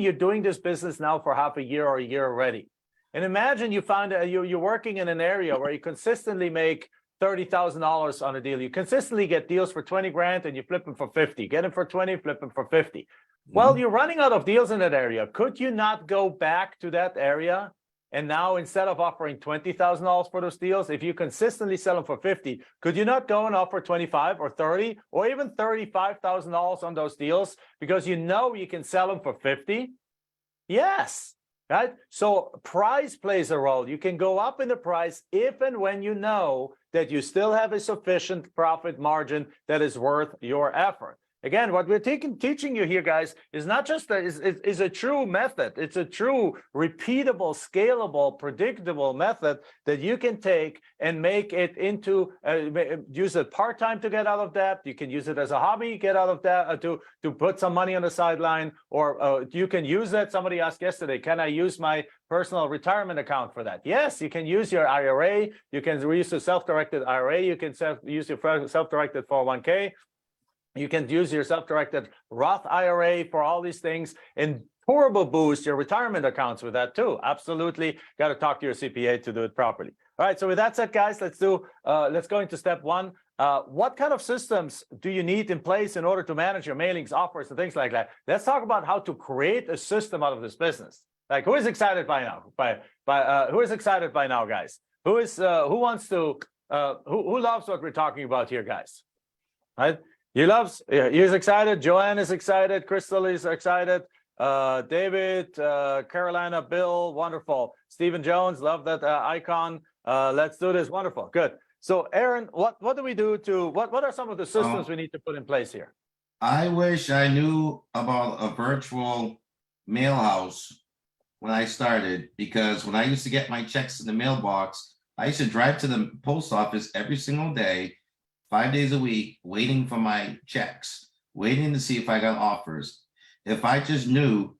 you're doing this business now for half a year or a year already. And imagine you found you're working in an area where you consistently make $30,000 on a deal. You consistently get deals for 20 grand and you flip them for 50. Get them for 20, flip them for 50. Well, you're running out of deals in that area. Could you not go back to that area? And now, instead of offering $20,000 for those deals, if you consistently sell them for 50, could you not go and offer 25 or 30 or even $35,000 on those deals because you know you can sell them for 50? Yes. right? So price plays a role. You can go up in the price if and when you know that you still have a sufficient profit margin that is worth your effort. Again, what we're teaching you here, guys, is not just is a true method. It's a true, repeatable, scalable, predictable method that you can take and make it into, use it part-time to get out of debt. You can use it as a hobby, get out of debt, to put some money on the sideline, or you can use that. Somebody asked yesterday, can I use my personal retirement account for that? Yes, you can use your IRA. You can use a self-directed IRA. You can use your self-directed 401k. You can use your self-directed Roth IRA for all these things and turbo boost your retirement accounts with that too. Absolutely. Got to talk to your CPA to do it properly. All right. So with that said, guys, let's go into step one. What kind of systems do you need in place in order to manage your mailings, offers, and things like that? Let's talk about how to create a system out of this business. Like, who is excited by now? Who is excited by now, guys? Who wants to, who loves what we're talking about here, guys? Right? He's excited. Joanne is excited. Crystal is excited. David, Carolina, Bill, wonderful. Stephen Jones, love that icon. Let's do this. Wonderful. Good. So, Aaron, what do we do to what are some of the systems we need to put in place here? I wish I knew about a virtual mail house when I started, because when I used to get my checks in the mailbox, I used to drive to the post office every single day, 5 days a week, waiting for my checks, waiting to see if I got offers. If I just knew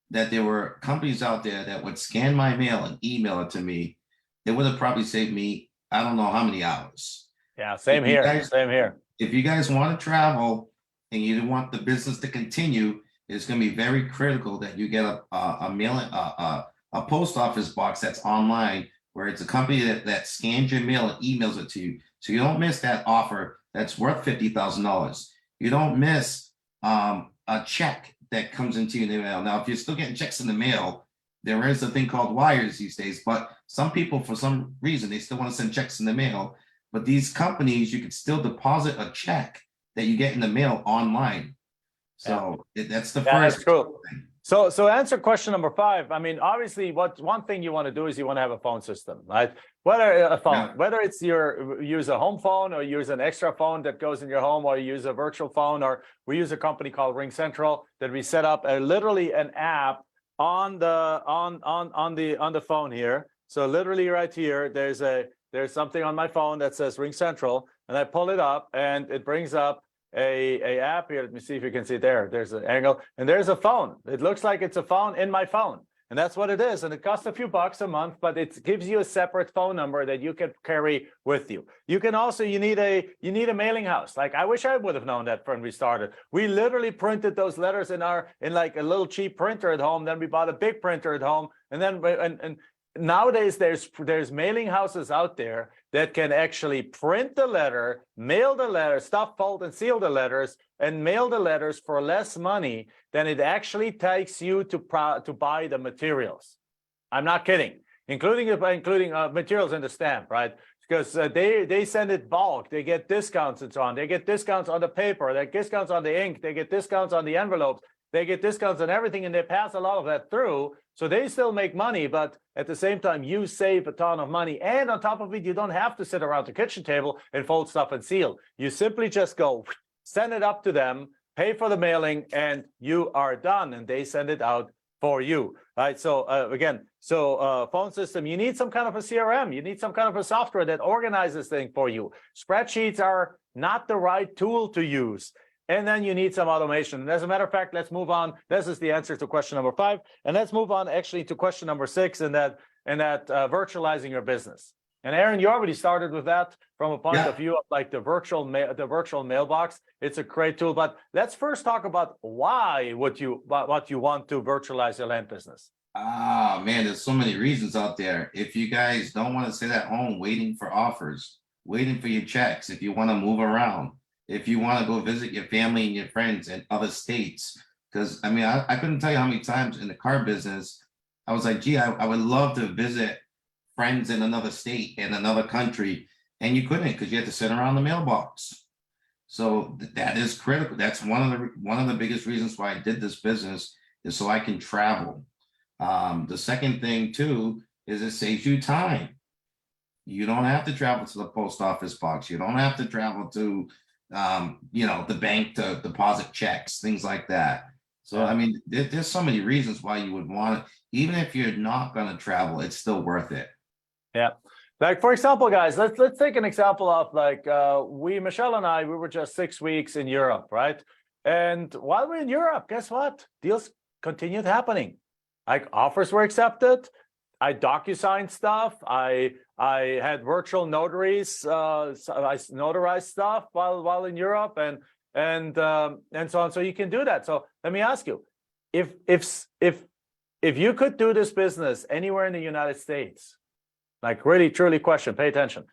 that there were companies out there that would scan my mail and email it to me, it would have probably saved me, I don't know how many hours. Yeah, same here. Same here. If you guys want to travel and you want the business to continue, it's going to be very critical that you get a post office box that's online, where it's a company that scans your mail and emails it to you. So you don't miss that offer that's worth $50,000. You don't miss a check that comes into you in the mail. Now, if you're still getting checks in the mail, there is a thing called wires these days, but some people, for some reason, they still want to send checks in the mail. But these companies, you can still deposit a check that you get in the mail online. So that's the first. That's true. So answer question number 5. I mean, obviously, one thing you want to do is you want to have a phone system, right? Whether it's use a home phone or use an extra phone that goes in your home, or you use a virtual phone, or we use a company called Ring Central that we set up literally an app on the phone here. So literally right here, there's something on my phone that says Ring Central, and I pull it up and it brings up a app here. Let me see if you can see there. There's an angle, and there's a phone. It looks like it's a phone in my phone, and that's what it is. And it costs a few bucks a month, but it gives you a separate phone number that you can carry with you. You can also, you need a mailing house. Like, I wish I would have known that when we started. We literally printed those letters in like a little cheap printer at home. Then we bought a big printer at home, and then and nowadays there's mailing houses out there that can actually print the letter, mail the letter, stuff, fold, and seal the letters, and mail the letters for less money than it actually takes you to buy the materials. I'm not kidding, including materials in the stamp, right? Because they send it bulk, they get discounts and so on. They get discounts on the paper, they get discounts on the ink, they get discounts on the envelopes, they get discounts on everything, and they pass a lot of that through. So they still make money, but at the same time, you save a ton of money. And on top of it, you don't have to sit around the kitchen table and fold stuff and seal. You simply just go, send it up to them, pay for the mailing, and you are done. And they send it out for you, right? So phone system, you need some kind of a CRM. You need some kind of a software that organizes things for you. Spreadsheets are not the right tool to use. And then you need some automation. And as a matter of fact, let's move on. This is the answer to question number 5. And let's move on actually to question number 6, and that virtualizing your business. And Aaron, you already started with that from a point of view of like the virtual mailbox. It's a great tool. But let's first talk about what you want to virtualize your land business. Man, there's so many reasons out there. If you guys don't want to sit at home waiting for offers, waiting for your checks, if you want to move around, if you want to go visit your family and your friends in other states, because I mean, I couldn't tell you how many times in the car business, I was like, gee, I would love to visit friends in another state, in another country, and you couldn't because you had to sit around the mailbox. So that is critical. That's one of the biggest reasons why I did this business, is so I can travel. The second thing too is it saves you time. You don't have to travel to the post office box. You don't have to travel to, the bank to deposit checks, things like that. So, I mean, there's so many reasons why you would want it. Even if you're not going to travel, it's still worth it. Yeah. Like, for example, guys, let's take an example of like Michelle and I, we were just 6 weeks in Europe, right? And while we're in Europe, guess what? Deals continued happening. Like offers were accepted. I DocuSign stuff. I had virtual notaries. I notarized stuff while in Europe, and so on. So you can do that. So let me ask you, if you could do this business anywhere in the United States, like really truly question, pay attention.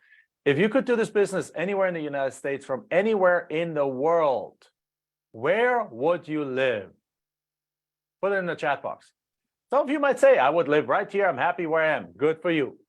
If you could do this business anywhere in the United States from anywhere in the world, where would you live? Put it in the chat box. Some of you might say, I would live right here. I'm happy where I am. Good for you.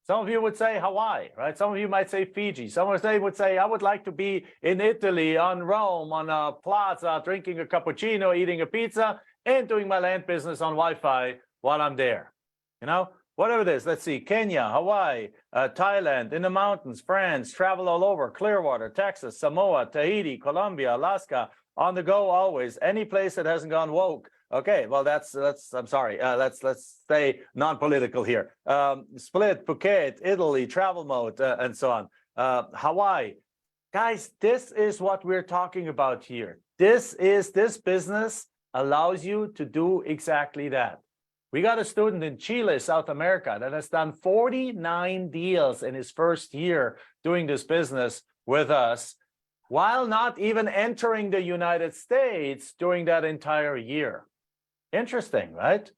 Some of you would say Hawaii, right? Some of you might say Fiji. Some of you would say, I would like to be in Italy, on Rome, on a plaza, drinking a cappuccino, eating a pizza, and doing my land business on Wi-Fi while I'm there. You know, whatever it is. Let's see, Kenya, Hawaii, Thailand, in the mountains, France, travel all over, Clearwater, Texas, Samoa, Tahiti, Colombia, Alaska, on the go always, any place that hasn't gone woke. Okay, well, that's I'm sorry. Let's stay non-political here. Split, Phuket, Italy, travel mode, and so on. Hawaii, guys, this is what we're talking about here. This business allows you to do exactly that. We got a student in Chile, South America, that has done 49 deals in his first year doing this business with us, while not even entering the United States during that entire year. Interesting, right?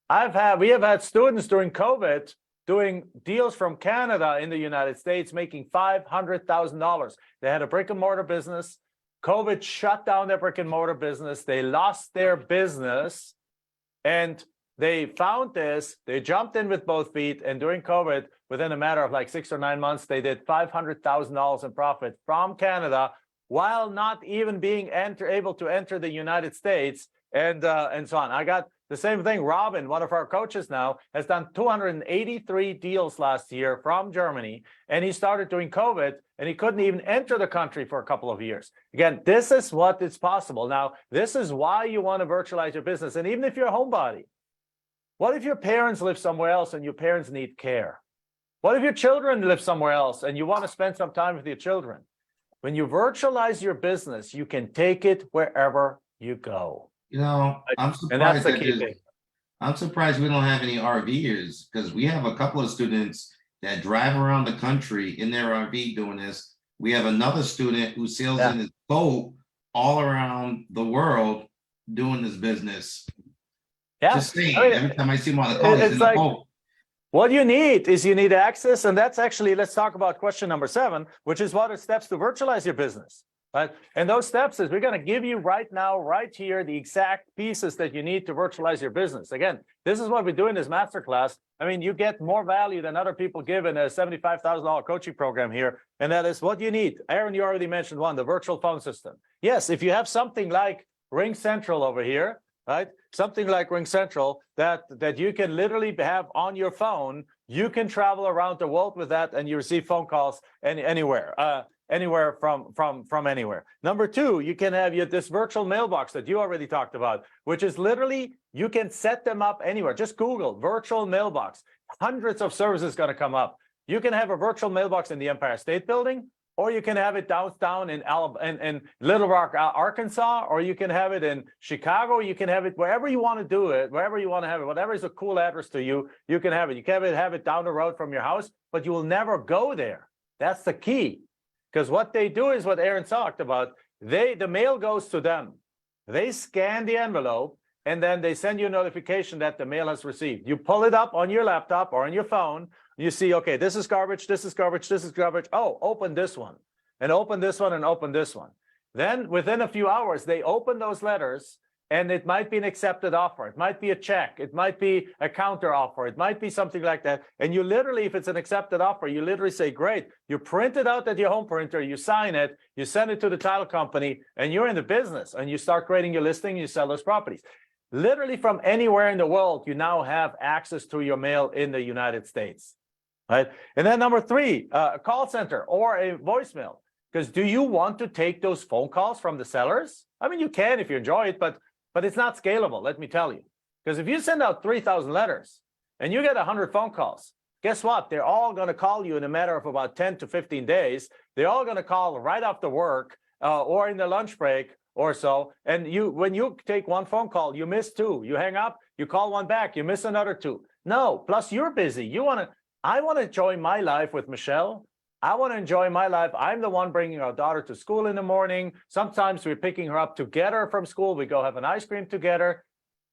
We have had students during COVID doing deals from Canada in the United States, making $500,000. They had a brick and mortar business. COVID shut down their brick and mortar business. They lost their business, and they found this. They jumped in with both feet, and during COVID, within a matter of like 6 or 9 months, they did $500,000 in profit from Canada, while not even being able to enter the United States. And so on. I got the same thing. Robin, one of our coaches now, has done 283 deals last year from Germany, and he started during COVID, and he couldn't even enter the country for a couple of years. Again, this is what is possible. Now, this is why you want to virtualize your business. And even if you're a homebody, what if your parents live somewhere else and your parents need care? What if your children live somewhere else and you want to spend some time with your children? When you virtualize your business, you can take it wherever you go. I'm surprised I'm surprised we don't have any RVers, because we have a couple of students that drive around the country in their RV doing this. We have another student who sails in his boat all around the world doing this business. Yeah. Just saying, every time I see him on the call, he's in the boat. What you need is access, and that's actually, let's talk about question number 7, which is what are steps to virtualize your business. Right? And those steps is we're going to give you right now, right here, the exact pieces that you need to virtualize your business. Again, this is what we do in this masterclass. I mean, you get more value than other people give in a $75,000 coaching program here. And that is what you need. Aaron, you already mentioned one, the virtual phone system. Yes, if you have something like Ring Central over here, right? Something like Ring Central that you can literally have on your phone, you can travel around the world with that, and you receive phone calls anywhere. Anywhere from anywhere. Number 2, you can have this virtual mailbox that you already talked about, which is literally, you can set them up anywhere. Just Google virtual mailbox. Hundreds of services going to come up. You can have a virtual mailbox in the Empire State Building, or you can have it downtown in Little Rock, Arkansas, or you can have it in Chicago. You can have it wherever you want to do it, wherever you want to have it, whatever is a cool address to you, you can have it. You can have it down the road from your house, but you will never go there. That's the key. Because what they do is what Aaron talked about. The mail goes to them. They scan the envelope, and then they send you a notification that the mail has received. You pull it up on your laptop or on your phone. You see, okay, this is garbage, this is garbage, this is garbage. Oh, open this one, and open this one, and open this one. Then within a few hours, they open those letters, and it might be an accepted offer. It might be a check. It might be a counter offer. It might be something like that. And you literally, if it's an accepted offer, you literally say, great. You print it out at your home printer, you sign it, you send it to the title company, and you're in the business, and you start creating your listing, and you sell those properties. literally from anywhere in the world, you now have access to your mail in the United States, right? And then number three, a call center or a voicemail. Because do you want to take those phone calls from the sellers? I mean, you can if you enjoy it, but it's not scalable, let me tell you. Because if you send out 3,000 letters and you get 100 phone calls, guess what? They're all going to call you in a matter of about 10 to 15 days. They're all going to call right after work or in the lunch break or so. And when you take one phone call, you miss two. You hang up, you call one back, you miss another two. No, plus you're busy. I want to enjoy my life with Michelle. I want to enjoy my life. I'm the one bringing our daughter to school in the morning. Sometimes we're picking her up together from school. We go have an ice cream together.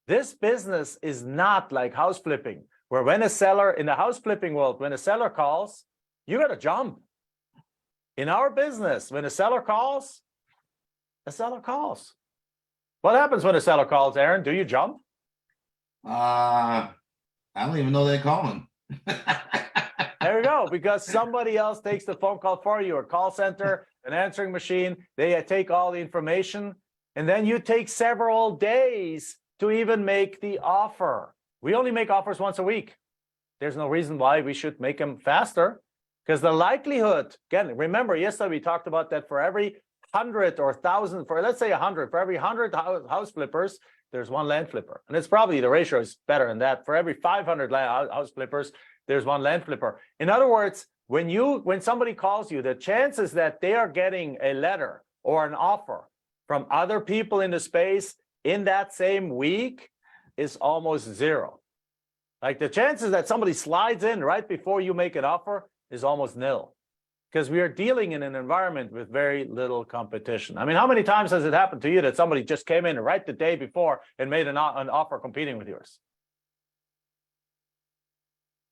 This business is not like house flipping, where when a seller in the house flipping world, when a seller calls, you got to jump. In our business, when a seller calls, a seller calls. What happens when a seller calls, Aaron? Do you jump? I don't even know they're calling. There you go, because somebody else takes the phone call for you, a call center, an answering machine. They take all the information, and then you take several days to even make the offer. We only make offers once a week. There's no reason why we should make them faster, because the likelihood, again, remember yesterday we talked about that for every 100 or 1,000, for let's say 100, for every 100 house flippers, there's one land flipper. And it's probably the ratio is better than that. For every 500 house flippers, there's one land flipper. In other words, when somebody calls you, the chances that they are getting a letter or an offer from other people in the space in that same week is almost zero. Like the chances that somebody slides in right before you make an offer is almost nil, because we are dealing in an environment with very little competition. I mean, how many times has it happened to you that somebody just came in right the day before and made an offer competing with yours?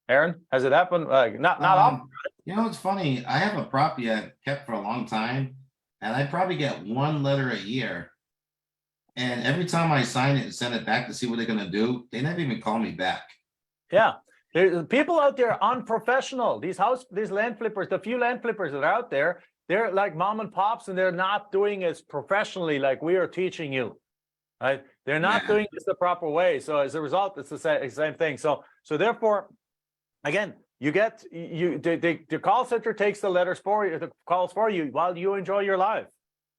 Aaron, has it happened? Not often. You know, it's funny. I have a property I've kept for a long time, and I probably get one letter a year. And every time I sign it and send it back to see what they're going to do, they never even call me back. Yeah, there's people out there unprofessional. These land flippers, the few land flippers that are out there, they're like mom and pops, and they're not doing it professionally like we are teaching you. Right? They're not doing this the proper way. So as a result, it's the same thing. So therefore, again, the call center takes the letters for you, the calls for you while you enjoy your life,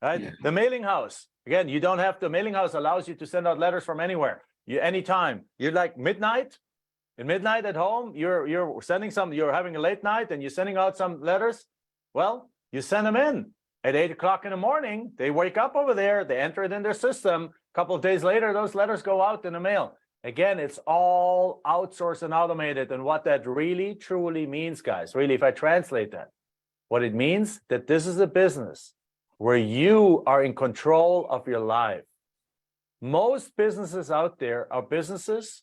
right? Yeah. The mailing house, again, you don't have the mailing house allows you to send out letters from anywhere, anytime. You're like midnight at home, you're sending you're having a late night and you're sending out some letters. Well, you send them in at 8 o'clock in the morning. They wake up over there, they enter it in their system. A couple of days later, those letters go out in the mail. Again, it's all outsourced and automated. And what that really, truly means, guys, really, if I translate that, what it means that this is a business where you are in control of your life. Most businesses out there are businesses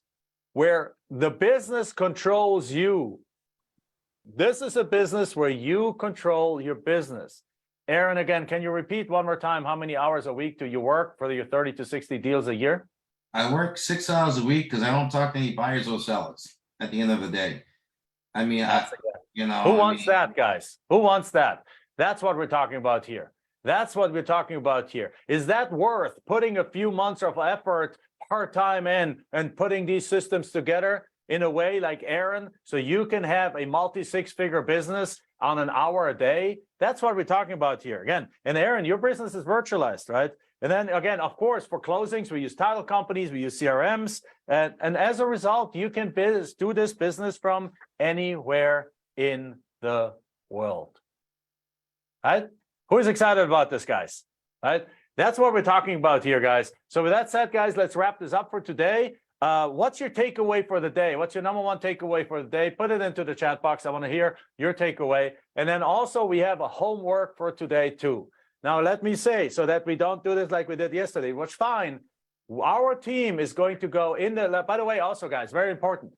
where the business controls you. This is a business where you control your business. Aaron, again, can you repeat one more time, how many hours a week do you work for your 30 to 60 deals a year? I work 6 hours a week because I don't talk to any buyers or sellers at the end of the day. I mean, who wants that, guys? Who wants that? That's what we're talking about here. That's what we're talking about here. Is that worth putting a few months of effort part-time in and putting these systems together in a way like Aaron, so you can have a multi-six-figure business on an hour a day? That's what we're talking about here. Again, and Aaron, your business is virtualized, right? And then again, of course, for closings, we use title companies, we use CRMs, and as a result, you can do this business from anywhere in the world, right? Who is excited about this, guys? Right? That's what we're talking about here, guys. So with that said, guys, let's wrap this up for today. What's your takeaway for the day? What's your number one takeaway for the day? Put it into the chat box. I want to hear your takeaway. And then also we have a homework for today too. Now, let me say, so that we don't do this like we did yesterday, which fine, our team is going to go in the, by the way, also, guys, very important,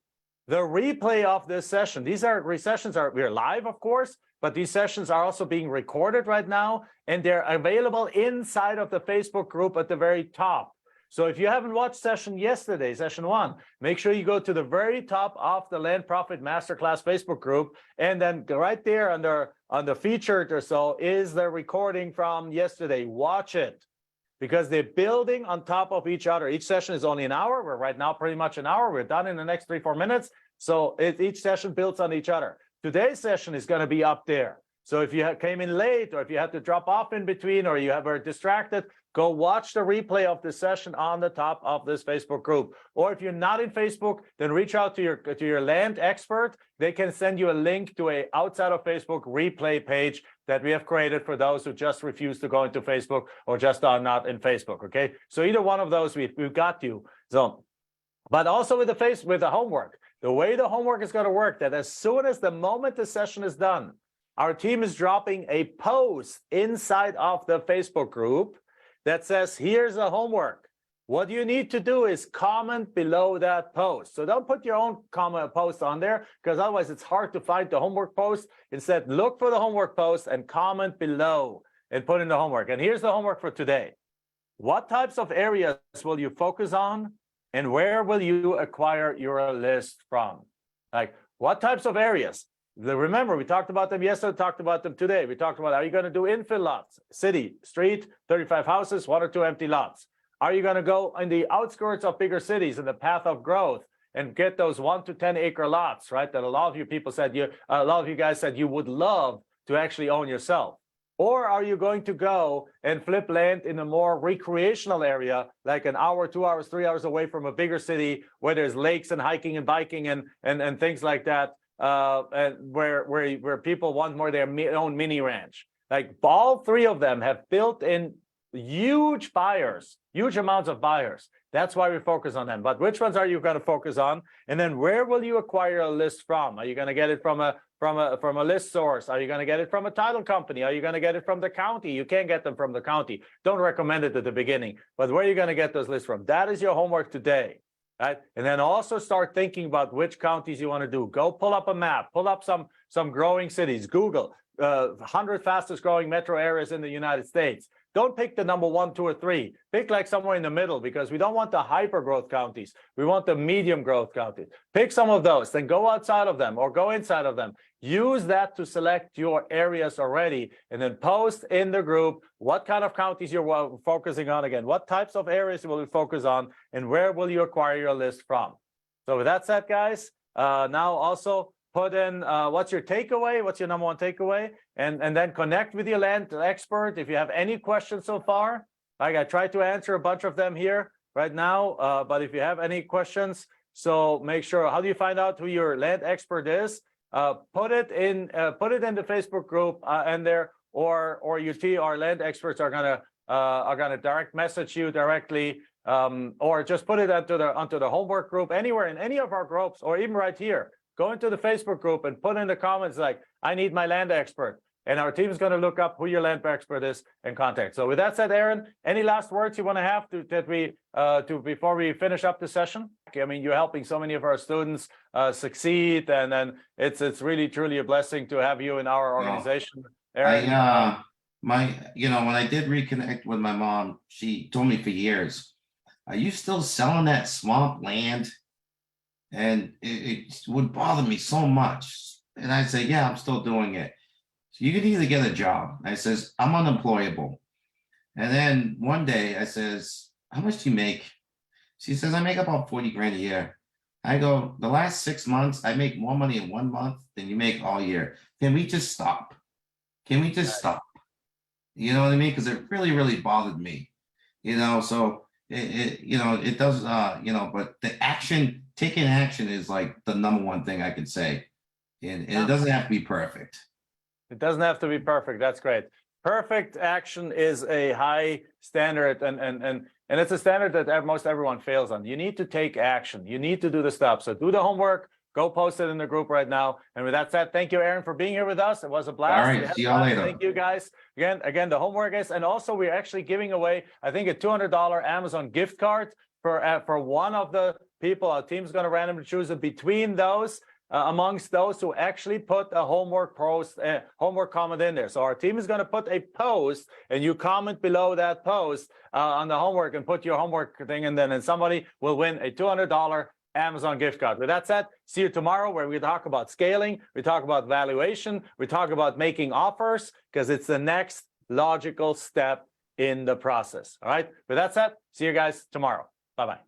the replay of this session, we're live, of course, but these sessions are also being recorded right now, and they're available inside of the Facebook group at the very top. So if you haven't watched session yesterday, session 1, make sure you go to the very top of the Land Profit Masterclass Facebook group, and then right there under featured or so is the recording from yesterday. Watch it. because they're building on top of each other. Each session is only an hour. We're right now pretty much an hour. We're done in the next 3-4 minutes. So each session builds on each other. Today's session is going to be up there. So if you came in late, or if you had to drop off in between, or you were distracted, go watch the replay of the session on the top of this Facebook group. Or if you're not in Facebook, then reach out to your land expert. They can send you a link to a outside of Facebook replay page that we have created for those who just refuse to go into Facebook or just are not in Facebook. Okay, so either one of those, we've got you. So, but also with the homework, the way the homework is going to work, that as soon as the moment the session is done, our team is dropping a post inside of the Facebook group that says, here's the homework. What you need to do is comment below that post. So don't put your own comment post on there, because otherwise it's hard to find the homework post. Instead, look for the homework post and comment below and put in the homework. And here's the homework for today. What types of areas will you focus on, and where will you acquire your list from? Like, what types of areas? Remember, we talked about them yesterday, talked about them today. We talked about, are you going to do infill lots, city, street, 35 houses, 1 or 2 empty lots? Are you going to go in the outskirts of bigger cities in the path of growth and get those 1 to 10 acre lots, right? That a lot of you people said a lot of you guys said you would love to actually own yourself. Or are you going to go and flip land in a more recreational area, like an hour, 2 hours, 3 hours away from a bigger city where there's lakes and hiking and biking and things like that? And where people want more their own mini ranch. Like, all 3 of them have built in huge buyers, huge amounts of buyers. That's why we focus on them. But which ones are you going to focus on? And then where will you acquire a list from? Are you going to get it from a list source? Are you going to get it from a title company? Are you going to get it from the county? You can't get them from the county. Don't recommend it at the beginning. But where are you going to get those lists from? That is your homework today. Right? And then also start thinking about which counties you want to do. Go pull up a map, pull up some growing cities, Google 100 fastest growing metro areas in the United States. Don't pick the number 1, 2, or 3. Pick like somewhere in the middle, because we don't want the hyper growth counties. We want the medium growth counties. Pick some of those, then go outside of them or go inside of them. Use that to select your areas already, and then post in the group what kind of counties you're focusing on again. What types of areas will you focus on, and where will you acquire your list from? So with that said, guys, now also put in what's your takeaway, what's your number 1 takeaway, and then connect with your land expert if you have any questions so far. Like, I tried to answer a bunch of them here right now, but if you have any questions, so make sure, how do you find out who your land expert is? Put it in the Facebook group and there, or our land experts are gonna direct message you directly, or just put it onto the homework group, anywhere in any of our groups, or even right here. Go into the Facebook group and put in the comments like, I need my land expert. And our team is going to look up who your land expert is and contact. So with that said, Aaron, any last words you want to have before we finish up the session? I mean, you're helping so many of our students succeed, and then it's really truly a blessing to have you in our organization. Aaron, when I did reconnect with my mom, she told me for years, are you still selling that swamp land? And it would bother me so much. And I say, yeah, I'm still doing it. So you can either get a job. I says, I'm unemployable. And then one day I says, how much do you make? She says, I make about 40 grand a year. I go, the last 6 months, I make more money in 1 month than you make all year. Can we just stop? Can we just stop? You know what I mean? Because it really, really bothered me. So it does, but the action, taking action is like the number 1 thing I can say. And it doesn't have to be perfect. It doesn't have to be perfect. That's great. Perfect action is a high standard, and it's a standard that most everyone fails on. You need to take action. You need to do the stuff. So do the homework. Go post it in the group right now. And with that said, thank you, Aaron, for being here with us. It was a blast. All right, see y'all later. Thank you, guys. Again, the homework is, and also we're actually giving away, I think, a $200 Amazon gift card for one of the people. Our team's going to randomly choose it between those. Amongst those who actually put a homework comment in there. So our team is going to put a post, and you comment below that post on the homework and put your homework thing in, and somebody will win a $200 Amazon gift card. With that said, see you tomorrow, where we talk about scaling, we talk about valuation, we talk about making offers, because it's the next logical step in the process. All right. With that said, see you guys tomorrow. Bye-bye.